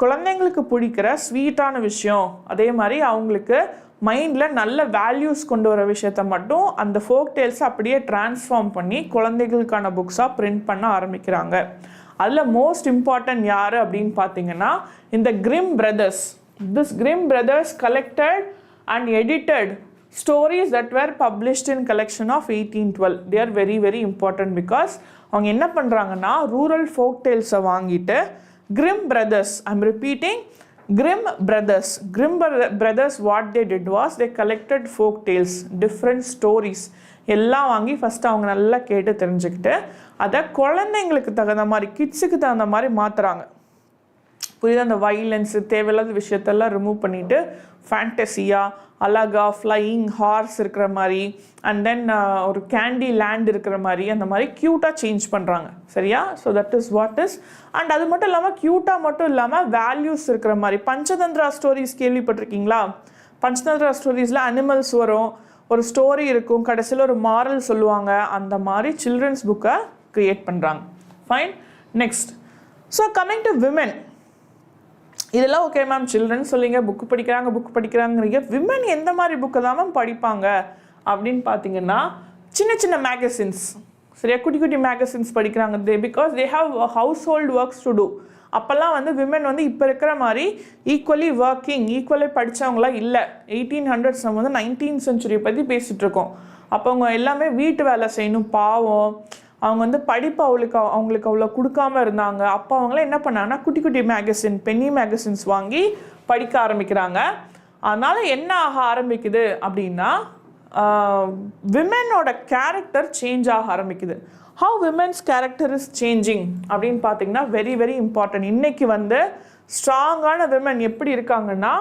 குழந்தைங்களுக்கு பிடிக்கிற ஸ்வீட்டான விஷயம், அதே மாதிரி அவங்களுக்கு மைண்டில் நல்ல வேல்யூஸ் கொண்டு வர விஷயத்த மட்டும் அந்த ஃபோக் டேல்ஸை அப்படியே டிரான்ஸ்ஃபார்ம் பண்ணி குழந்தைகளுக்கான புக்ஸாக பிரிண்ட் பண்ண ஆரம்பிக்கிறாங்க. அதில் மோஸ்ட் இம்பார்ட்டன்ட் யார் அப்படின்னு பார்த்தீங்கன்னா, இந்த Grimm brothers. This Grimm brothers collected and edited stories that were published in collection of 1812. they are very very important because அவங்க என்ன பண்ணுறாங்கன்னா, ரூரல் ஃபோக் டேல்ஸை வாங்கிட்டு Grimm brothers, I'm repeating, Grimm brothers what they did was they collected folk tales, different stories எல்லாம் வாங்கி ஃபஸ்ட்டு அவங்க நல்லா கேட்டு தெரிஞ்சுக்கிட்டு அதை குழந்தைங்களுக்கு தகுந்த மாதிரி, கிட்ஸுக்கு தகுந்த மாதிரி மாற்றுறாங்க. புரியுது? அந்த வைலன்ஸு தேவையில்லாத விஷயத்தெல்லாம் ரிமூவ் பண்ணிவிட்டு ஃபேண்டசியாக அழகாக ஃப்ளையிங் ஹார்ஸ் இருக்கிற மாதிரி அண்ட் தென் ஒரு கேண்டி லேண்ட் இருக்கிற மாதிரி அந்த மாதிரி க்யூட்டாக சேஞ்ச் பண்ணுறாங்க. சரியா? So that is what is. And அது மட்டும் இல்லாமல் க்யூட்டாக மட்டும் இல்லாமல் வேல்யூஸ் இருக்கிற மாதிரி. பஞ்சதந்திரா ஸ்டோரிஸ் கேள்விப்பட்டிருக்கீங்களா? பஞ்சதந்திரா ஸ்டோரிஸில் அனிமல்ஸ் வரும், ஒரு ஸ்டோரி இருக்கும், கடைசியில் ஒரு மாரல் சொல்லுவாங்க. அந்த மாதிரி சில்ட்ரன்ஸ் புக்கை க்ரியேட் பண்ணுறாங்க. Fine. Next, so coming to women. இதெல்லாம் ஓகே மேம், சில்ட்ரன் சொல்லிங்க, புக்கு படிக்கிறாங்கிறீங்க. விமன் எந்த மாதிரி புக்கை தான் மேம் படிப்பாங்க அப்படின்னு பார்த்தீங்கன்னா, சின்ன சின்ன மேகசின்ஸ். சரியா, குட்டி குட்டி மேகசின்ஸ் படிக்கிறாங்க. Because they have household works to do. அப்போல்லாம் வந்து விமன் வந்து இப்போ இருக்கிற மாதிரி ஈக்குவலி ஒர்க்கிங், ஈக்குவலி படித்தவங்களாம் இல்லை. 1800s நம்ம வந்து 19th century பற்றி பேசிகிட்டு இருக்கோம். அப்போ அவங்க எல்லாமே வீட்டு வேலை செய்யணும், பாவம். அவங்க வந்து படிப்பு அவங்களுக்கு அவ்வளோ கொடுக்காம இருந்தாங்க. அப்போ அவங்களாம் என்ன பண்ணாங்கன்னா குட்டி குட்டி மேகசின், பென்னி மேகசின்ஸ் வாங்கி படிக்க ஆரம்பிக்கிறாங்க. அதனால் என்ன ஆக ஆரம்பிக்குது அப்படின்னா விமெனோட கேரக்டர் சேஞ்ச் ஆக ஆரம்பிக்குது. How women's character is changing அப்படின்னு பார்த்தீங்கன்னா வெரி வெரி இம்பார்ட்டன்ட். இன்றைக்கி வந்து ஸ்ட்ராங்கான விமன் எப்படி இருக்காங்கன்னா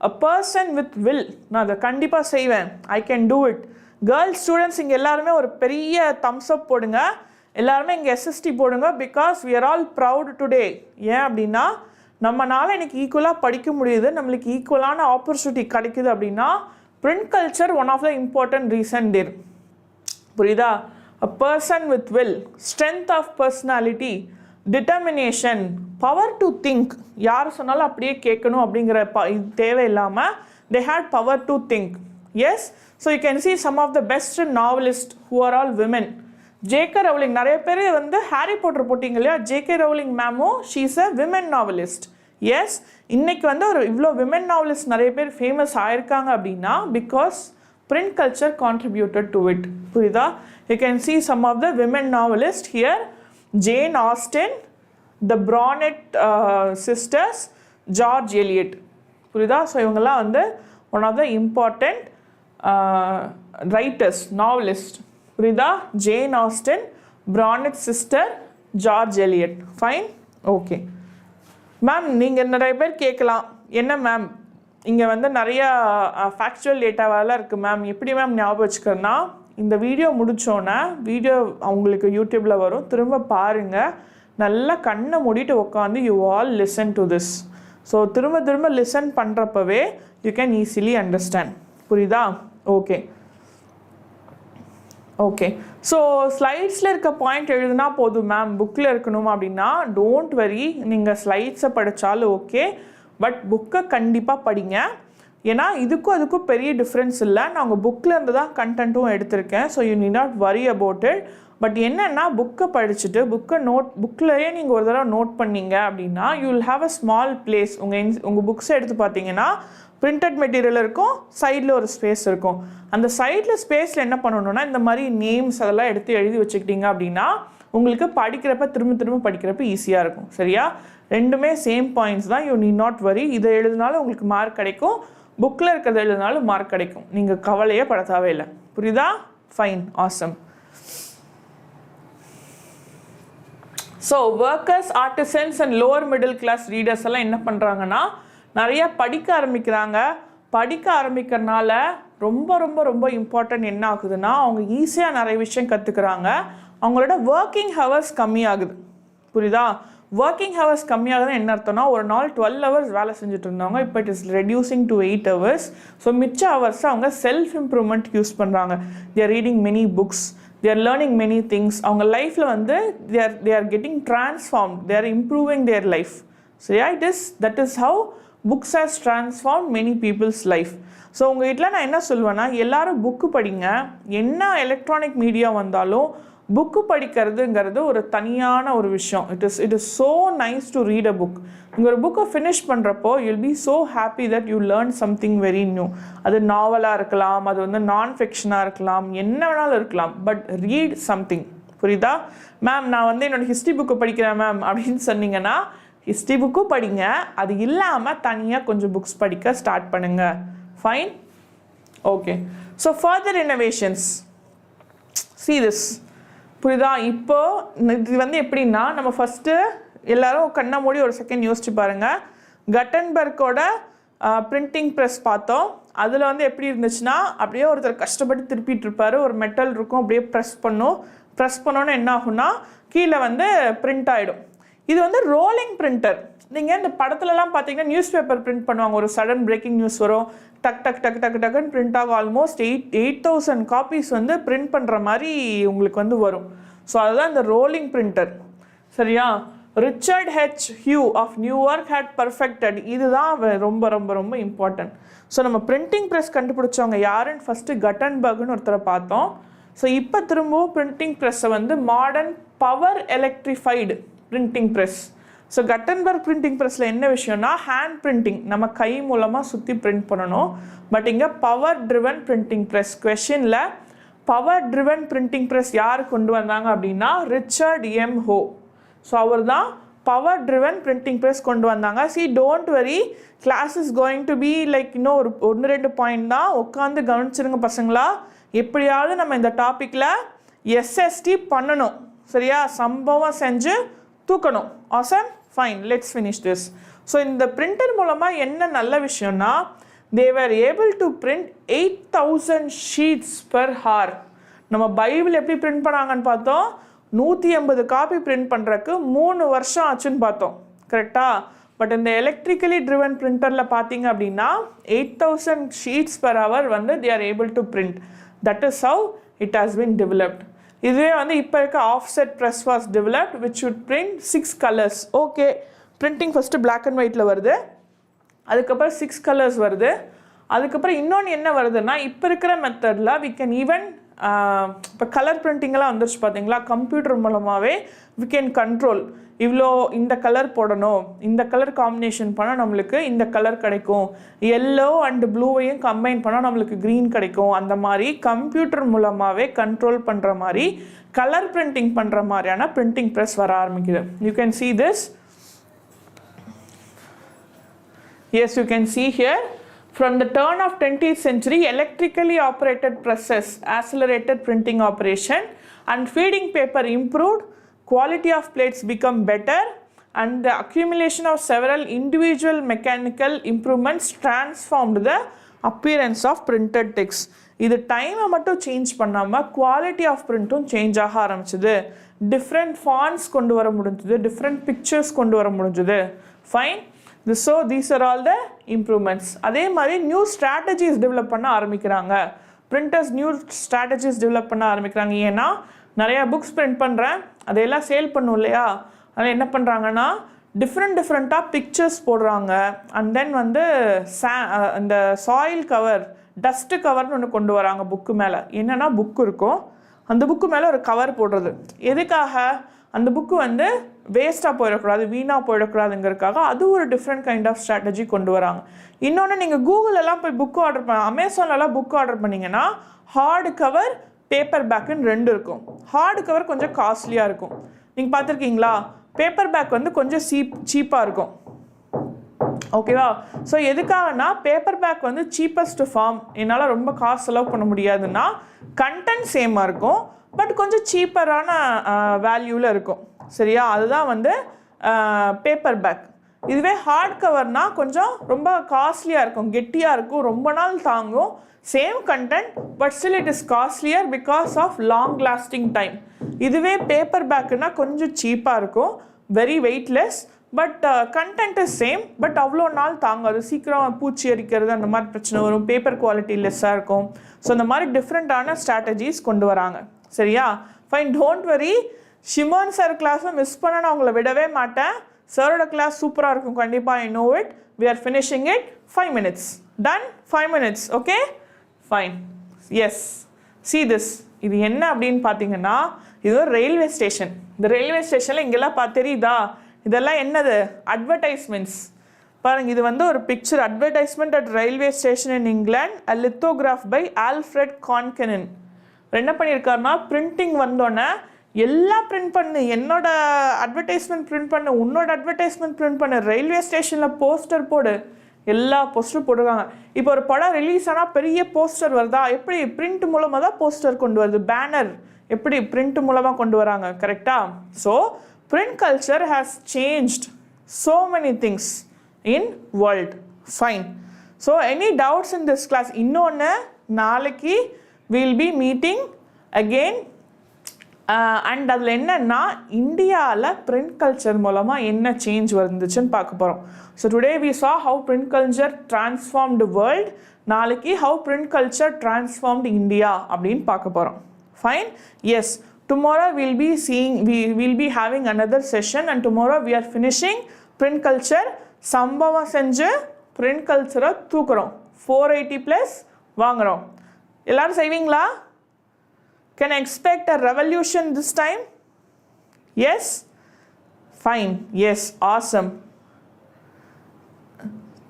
அ பர்சன் வித் வில். நான் அதை கண்டிப்பாக செய்வேன், I can do it. Girls students இங்கே எல்லாருமே ஒரு பெரிய தம்ஸ் அப் போடுங்க, எல்லாருமே இங்கே SST போடுங்க. Because we are all proud today. ஏன் அப்படின்னா நம்மளால் இன்னைக்கு ஈக்குவலாக படிக்க முடியுது, நம்மளுக்கு ஈக்குவலான ஆப்பர்ச்சுனிட்டி கிடைக்குது அப்படின்னா print culture one of the important reason there. புரியுதா? a person with will, strength of personality, determination, power to think. யார் சொன்னாலும் அப்படியே கேட்கணும் அப்படிங்கிற தேவை இல்லாமல் they had power to think. Yes, so you can see some of the best novelists who are all women. J.K. Rowling, நிறைய பேர் வந்து ஹாரி பாட்டர் போட்டிங்க இல்லையா, J.K. Rowling மேமும் she is a women novelist. Yes, இன்னைக்கு வந்து ஒரு இவ்வளோ விமன் நாவலிஸ்ட் நிறைய பேர் ஃபேமஸ் ஆயிருக்காங்க அப்படின்னா because print culture contributed to it. புரியுதா? You can see some of the women novelist here. Jane Austen, the Bronte sisters, George Eliot. புரியுதா? ஸோ இவங்கெல்லாம் வந்து one of the important writers, novelist. புரியுதா? Jane Austen, Bronte sister, George Eliot. Fine, okay ma'am. நீங்கள் நிறைய பேர் கேட்கலாம், என்ன மேம் இங்கே வந்து நிறையா ஃபேக்சுவல் டேட்டாவெல்லாம் இருக்குது மேம், எப்படி மேம் ஞாபகம் வச்சுக்கிறேன்னா இந்த வீடியோ முடித்தோன்னே வீடியோ அவங்களுக்கு யூடியூப்பில் வரும், திரும்ப பாருங்கள், நல்லா கண்ணை மூடிட்டு உட்காந்து you all listen to this. So திரும்ப திரும்ப லிசன் பண்ணுறப்பவே யூ கேன் ஈஸிலி அண்டர்ஸ்டாண்ட். புரியுதா? Okay okay. ஸோ ஸ்லைட்ஸில் இருக்க பாயிண்ட் எழுதுனா போதும் மேம், புக்கில் இருக்கணும் அப்படின்னா டோன்ட் வரி, நீங்கள் ஸ்லைட்ஸை படித்தாலும் ஓகே, பட் புக்கை கண்டிப்பாக படிங்க. ஏன்னா இதுக்கும் அதுக்கும் பெரிய டிஃப்ரென்ஸ் இல்லை. நான் உங்கள் புக்கில் இருந்து தான் கண்டென்ட்டும் எடுத்திருக்கேன். So you need not worry about it. But என்னென்னா புக்கை படிச்சுட்டு புக்கிலேயே நீங்கள் ஒரு தடவை நோட் பண்ணீங்க அப்படின்னா you will have a small place. உங்கள் புக்ஸை எடுத்து பார்த்தீங்கன்னா பிரிண்டட் மெட்டீரியல் இருக்கும், சைடில் ஒரு ஸ்பேஸ் இருக்கும். அந்த சைடில் ஸ்பேஸில் என்ன பண்ணணும்னா இந்த மாதிரி நேம்ஸ் அதெல்லாம் எடுத்து எழுதி வச்சுக்கிட்டீங்க அப்படின்னா உங்களுக்கு படிக்கிறப்ப திரும்ப திரும்ப படிக்கிறப்ப ஈஸியாக இருக்கும். சரியா? ரெண்டுமே சேம் பாயிண்ட்ஸ் தான். யூ நீட் நாட் வரி. இதை எழுதினாலும் உங்களுக்கு மார்க் கிடைக்கும், புக்கில் இருக்கிறத எழுதினாலும் மார்க் கிடைக்கும். நீங்கள் கவலையே படத்தாவே இல்லை. புரியுதா? Fine, awesome. So workers, artisans and lower middle class readers எல்லாம் என்ன பண்ணுறாங்கன்னா நிறையா படிக்க ஆரம்பிக்கிறாங்க. படிக்க ஆரம்பிக்கிறனால ரொம்ப ரொம்ப ரொம்ப இம்பார்ட்டன்ட் என்ன ஆகுதுன்னா அவங்க ஈஸியாக நிறைய விஷயம் கற்றுக்குறாங்க. அவங்களோட ஒர்க்கிங் ஹவர்ஸ் கம்மியாகுது. புரியுதா? ஒர்க்கிங் ஹவர்ஸ் கம்மியாகுதுன்னு என்ன அர்த்தம்னா ஒரு நாள் 12 hours வேலை செஞ்சுட்டு இருந்தவங்க இப்போ it is reducing to 8 hours. So மிச்ச ஹவர்ஸை அவங்க செல்ஃப் இம்ப்ரூவ்மெண்ட் யூஸ் பண்ணுறாங்க. They are reading many books, they are learning many things. அவங்க லைஃப்பில் வந்து they are getting transformed, they are improving their life. So yeah, that is how books has transformed many people's life. So உங்கள் வீட்டில் நான் என்ன சொல்லுவேன்னா எல்லாரும் புக்கு படிங்க. என்ன எலக்ட்ரானிக் மீடியா வந்தாலும் புக்கு படிக்கிறதுங்கிறது ஒரு தனியான ஒரு விஷயம். It is so nice to read a book. நீங்கள் ஒரு புக்கை ஃபினிஷ் பண்ணுறப்போ you'll be so happy that you learn something very new. அது நாவலாக இருக்கலாம், அது வந்து நான் ஃபிக்ஷனாக இருக்கலாம், என்ன வேணாலும் இருக்கலாம், பட் ரீட் சம்திங். புரியுதா? மேம் நான் வந்து என்னோடய ஹிஸ்ட்ரி புக்கு படிக்கிறேன் மேம் அப்படின்னு சொன்னீங்கன்னா ஹிஸ்ட்ரி புக்கும் படிங்க, அது இல்லாமல் தனியாக கொஞ்சம் புக்ஸ் படிக்க ஸ்டார்ட் பண்ணுங்கள். Fine, okay. So further innovations, see this. புரியுதா? இப்போது இது வந்து எப்படின்னா நம்ம ஃபஸ்ட்டு எல்லோரும் கண்ணை மூடி ஒரு செகண்ட் யோசிச்சு பாருங்கள். கட்டன்பர்க்கோட பிரிண்டிங் ப்ரெஸ் பார்த்தோம். அதில் வந்து எப்படி இருந்துச்சுன்னா அப்படியே ஒருத்தர் கஷ்டப்பட்டு திருப்பிட்டு இருப்பார், ஒரு மெட்டல் இருக்கும், அப்படியே ப்ரெஸ் பண்ணோன்னு என்ன ஆகும்னா கீழே வந்து பிரிண்ட் ஆகிடும். இது வந்து ரோலிங் பிரிண்டர். நீங்கள் இந்த படத்துலலாம் பார்த்தீங்கன்னா நியூஸ் பேப்பர் பிரிண்ட் பண்ணுவாங்க, ஒரு சடன் பிரேக்கிங் நியூஸ் வரும், டக் டக் டக் டக் டக்குன்னு பிரிண்ட் ஆகும். ஆல்மோஸ்ட் 8,000 காப்பீஸ் வந்து பிரிண்ட் பண்ணுற மாதிரி உங்களுக்கு வந்து வரும். ஸோ அதுதான் இந்த ரோலிங் பிரிண்டர். சரியா? Richard H Hugh of New York had perfected. இதுதான் ரொம்ப ரொம்ப ரொம்ப இம்பார்ட்டன்ட். ஸோ நம்ம பிரிண்டிங் ப்ரெஸ் கண்டுபிடிச்சவங்க யாருன்னு ஃபஸ்ட்டு கட்டன்பர்க்னு ஒருத்தரை பார்த்தோம். ஸோ இப்போ திரும்பவும் பிரிண்டிங் ப்ரெஸ்ஸை வந்து modern power electrified printing press. So Gutenberg printing ப்ரெஸ்ஸில் என்ன விஷயம்னா ஹேண்ட் பிரிண்டிங் நம்ம கை மூலமாக சுற்றி பிரிண்ட் பண்ணணும். பட் இங்கே பவர் ட்ரிவன் பிரிண்டிங் ப்ரெஸ். கொஷினில் பவர் ட்ரிவன் பிரிண்டிங் ப்ரெஸ் யார் கொண்டு வந்தாங்க அப்படின்னா ரிச்சர்ட் எம் ஹோ. ஸோ அவர் தான் பவர் ட்ரிவன் பிரிண்டிங் ப்ரெஸ் கொண்டு வந்தாங்க. See don't worry, class is going to be like இன்னும் ஒரு 1-2 பாயிண்ட் தான், உட்காந்து கவனிச்சிருங்க பசங்களா. எப்படியாவது நம்ம இந்த டாப்பிக்கில் எஸ்எஸ்டி பண்ணணும், சரியா? சம்பவம் செஞ்சு தூக்கணும். Awesome, fine, let's finish this. So இந்த பிரிண்டர் மூலமாக என்ன நல்ல விஷயம்னா they were able to print 8,000 sheets per hour. நம்ம பைபிள் எப்படி பிரிண்ட் பண்ணாங்கன்னு பார்த்தோம், 180 காப்பி பிரிண்ட் பண்ணுறதுக்கு 3 வருஷம் ஆச்சுன்னு பார்த்தோம், கரெக்டா? பட் இந்த எலக்ட்ரிக்கலி ட்ரிவன் பிரிண்டரில் பார்த்தீங்க அப்படின்னா 8,000 sheets per hour வந்து they are able to print. That is how it has been developed. இதுவே வந்து இப்போ இருக்க offset press was developed which should print 6 colors. ஓகே, பிரிண்டிங் ஃபஸ்ட்டு பிளாக் அண்ட் ஒயிட்டில் வருது, அதுக்கப்புறம் 6 colors வருது. அதுக்கப்புறம் இன்னொன்று என்ன வருதுன்னா இப்போ இருக்கிற மெத்தடில் we can even இப்போ கலர் பிரிண்டிங்கெல்லாம் வந்துருச்சு பார்த்தீங்களா, கம்ப்யூட்டர் மூலமாகவே we can control இவ்வளோ இந்த கலர் போடணும், இந்த கலர் காம்பினேஷன் பண்ணால் நம்மளுக்கு இந்த கலர் கிடைக்கும், எல்லோ அண்ட் ப்ளூவையும் கம்பைன் பண்ணால் நம்மளுக்கு க்ரீன் கிடைக்கும். அந்த மாதிரி கம்ப்யூட்டர் மூலமாகவே கண்ட்ரோல் பண்ணுற மாதிரி கலர் பிரிண்டிங் பண்ணுற மாதிரியான பிரிண்டிங் ப்ரெஸ் வர ஆரம்பிக்குது. You can see this. Yes, you can see here. From the turn of 20th century, electrically operated presses accelerated printing operation and feeding paper improved, quality of plates become better, and the accumulation of several individual mechanical improvements transformed the appearance of printed text. இது டைமை மட்டும் சேஞ்ச் பண்ணாமல் குவாலிட்டி ஆஃப் பிரிண்ட்டும் சேஞ்ச் ஆக ஆரம்பிச்சுது. டிஃப்ரெண்ட் ஃபாண்ட்ஸ் கொண்டு வர முடிஞ்சுது, டிஃப்ரெண்ட் பிக்சர்ஸ் கொண்டு வர முடிஞ்சுது. Fine. So these are all the improvements. அதே மாதிரி நியூ ஸ்ட்ராட்டஜிஸ் டெவலப் பண்ண ஆரம்பிக்கிறாங்க. பிரிண்டர்ஸ் நியூ ஸ்ட்ராட்டஜிஸ் டெவலப் பண்ண ஆரம்பிக்கிறாங்க. ஏன்னா நிறையா புக்ஸ் பிரிண்ட் பண்ணுறேன், அதையெல்லாம் சேல் பண்ணும் இல்லையா, அதனால் என்ன பண்ணுறாங்கன்னா டிஃப்ரெண்ட்டாக பிக்சர்ஸ் போடுறாங்க. அண்ட் தென் வந்து அந்த சாயில் கவர், டஸ்ட்டு கவர்னு ஒன்று கொண்டு வராங்க புக்கு மேலே. என்னென்னா புக்கு இருக்கும், அந்த புக்கு மேலே ஒரு கவர் போடுறது. எதுக்காக? அந்த புக்கு வந்து வேஸ்ட்டாக போயிடக்கூடாது, வீணாக போயிடக்கூடாதுங்கிறதுக்காக அது ஒரு டிஃப்ரெண்ட் கைண்ட் ஆஃப் ஸ்ட்ராட்டஜி கொண்டு வராங்க. இன்னொன்று, நீங்கள் கூகுளெல்லாம் போய் புக்கு ஆர்டர் அமேசான்லலாம் புக்கு ஆர்டர் பண்ணிங்கன்னா ஹார்டு கவர், பேப்பர் பேக்குன்னு 2 இருக்கும். ஹார்டு கவர் கொஞ்சம் காஸ்ட்லியாக இருக்கும், நீங்கள் பார்த்துருக்கீங்களா? பேப்பர் பேக் வந்து கொஞ்சம் சீப்பாக இருக்கும், ஓகேவா? ஸோ எதுக்காகனா பேப்பர் பேக் வந்து சீப்பஸ்ட் ஃபார்ம், என்னால் ரொம்ப காசு செலவு பண்ண முடியாதுன்னா கண்டென்ட் சேமாக இருக்கும், பட் கொஞ்சம் சீப்பரான வேல்யூவில் இருக்கும், சரியா? அதுதான் வந்து பேப்பர் பேக். இதுவே ஹார்ட் கவர்னால் கொஞ்சம் ரொம்ப காஸ்ட்லியாக இருக்கும், கெட்டியாக இருக்கும், ரொம்ப நாள் தாங்கும், same content, but still it is costlier because of long lasting time. இதுவே பேப்பர் பேக்குன்னா கொஞ்சம் சீப்பாக இருக்கும், very weightless, but content is same, but அவ்வளோ நாள் தாங்காது, சீக்கிரம் பூச்சி அரிக்கிறது அந்த மாதிரி பிரச்சனை வரும், பேப்பர் குவாலிட்டி லெஸ்ஸாக இருக்கும். ஸோ இந்த மாதிரி டிஃப்ரெண்ட்டான ஸ்ட்ராட்டஜிஸ் கொண்டு வராங்க, சரியா? Fine, don't worry. Shimon sir கிளாஸை மிஸ் பண்ண நான் உங்களை விடவே மாட்டேன். சாரோட கிளாஸ் சூப்பராக இருக்கும் கண்டிப்பாக. I know it. We are finishing it. 5 minutes. Done. 5 minutes. Okay, fine. Yes, see this. இது என்ன அப்படின்னு பார்த்தீங்கன்னா இது ஒரு ரயில்வே ஸ்டேஷன். இந்த ரயில்வே ஸ்டேஷனில் இங்கெல்லாம் தெரியுதா? இதெல்லாம் என்னது? அட்வர்டைஸ்மெண்ட்ஸ். பாருங்கள், இது வந்து ஒரு picture. Advertisement at railway station in England, a lithograph by Alfred Concanen. என்ன பண்ணியிருக்காருன்னா, பிரிண்டிங் வந்தோடனே எல்லாம் பிரிண்ட் பண்ணு, என்னோட அட்வர்டைஸ்மெண்ட் பிரிண்ட் பண்ணு, உன்னோட அட்வர்டைஸ்மெண்ட் பிரிண்ட் பண்ணு, ரயில்வே ஸ்டேஷனில் போஸ்டர் போடு, எல்லா போஸ்டரும் போடுறாங்க. இப்போ ஒரு படம் ரிலீஸ் ஆனால் பெரிய போஸ்டர் வருதா? எப்படி? பிரிண்ட் மூலமாக தான் போஸ்டர் கொண்டு வருது. பேனர் எப்படி? பிரிண்ட் மூலமாக கொண்டு வராங்க, கரெக்டாக? So print culture has changed so many things in world. Fine. So any doubts in this class? Innone naaliki we will be meeting again, and adula enna India la print culture மூலமா என்ன சேஞ்ச் வந்துச்சுன்னு பார்க்க போறோம். So today we saw how print culture transformed the world. நாளைக்கு how print culture transformed India அப்படின்னு பார்க்க போறோம். Fine. Yes. Tomorrow we'll be seeing, we will be having another session, and tomorrow we are finishing print culture. சம்பவம் செஞ்சு print culture தூக்குறோம். 480 plus வாங்குறோம். எல்லாரும் செய்வீங்களா? Can I expect a revolution this time? Yes? Fine. Yes. Awesome.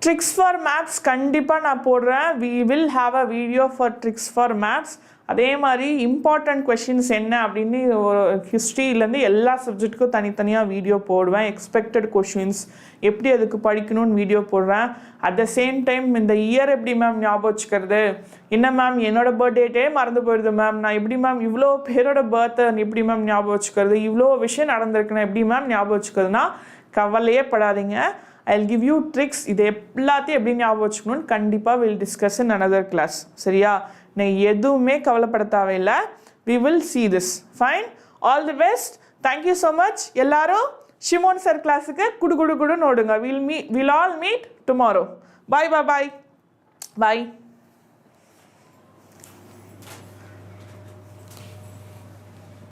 Tricks for maps கண்டிப்பா நான் போடுறேன். We will have a video for tricks for maps. அதே மாதிரி இம்பார்ட்டன்ட் கொஷின்ஸ் என்ன அப்படின்னு ஒரு ஹிஸ்ட்ரியிலேருந்து எல்லா சப்ஜெக்ட்டுக்கும் தனித்தனியாக வீடியோ போடுவேன். எக்ஸ்பெக்டட் கொஷின்ஸ் எப்படி அதுக்கு படிக்கணும்னு வீடியோ போடுறேன். அட் த சேம் டைம் இந்த இயர் எப்படி மேம் ஞாபகம் வச்சுக்கிறது, என்ன மேம் என்னோட பர்த்டேட்டே மறந்து போயிடுது மேம், நான் எப்படி மேம் இவ்வளோ பேரோட பர்த்தை எப்படி மேம் ஞாபகம் வச்சுக்கிறது, இவ்வளோ விஷயம் நடந்திருக்குன்னா எப்படி மேம் ஞாபகம் வச்சுக்கிறதுனா கவலையே படாதீங்க. I'll give you tricks. இது எல்லாத்தையும் எப்படி ஞாபகம் வச்சுக்கணும்னு கண்டிப்பாக will discuss in another class. சரியா? நான் எதுவுமே கவலைப்பட தேவையில்லை. We will see this. Fine. All the best. Thank you so much. எல்லாரும் ஷிமோன் சார் கிளாஸுக்கு குடு குடு குடுன்னு ஓடுங்க. We'll all meet tomorrow. Bye bye bye. Bye.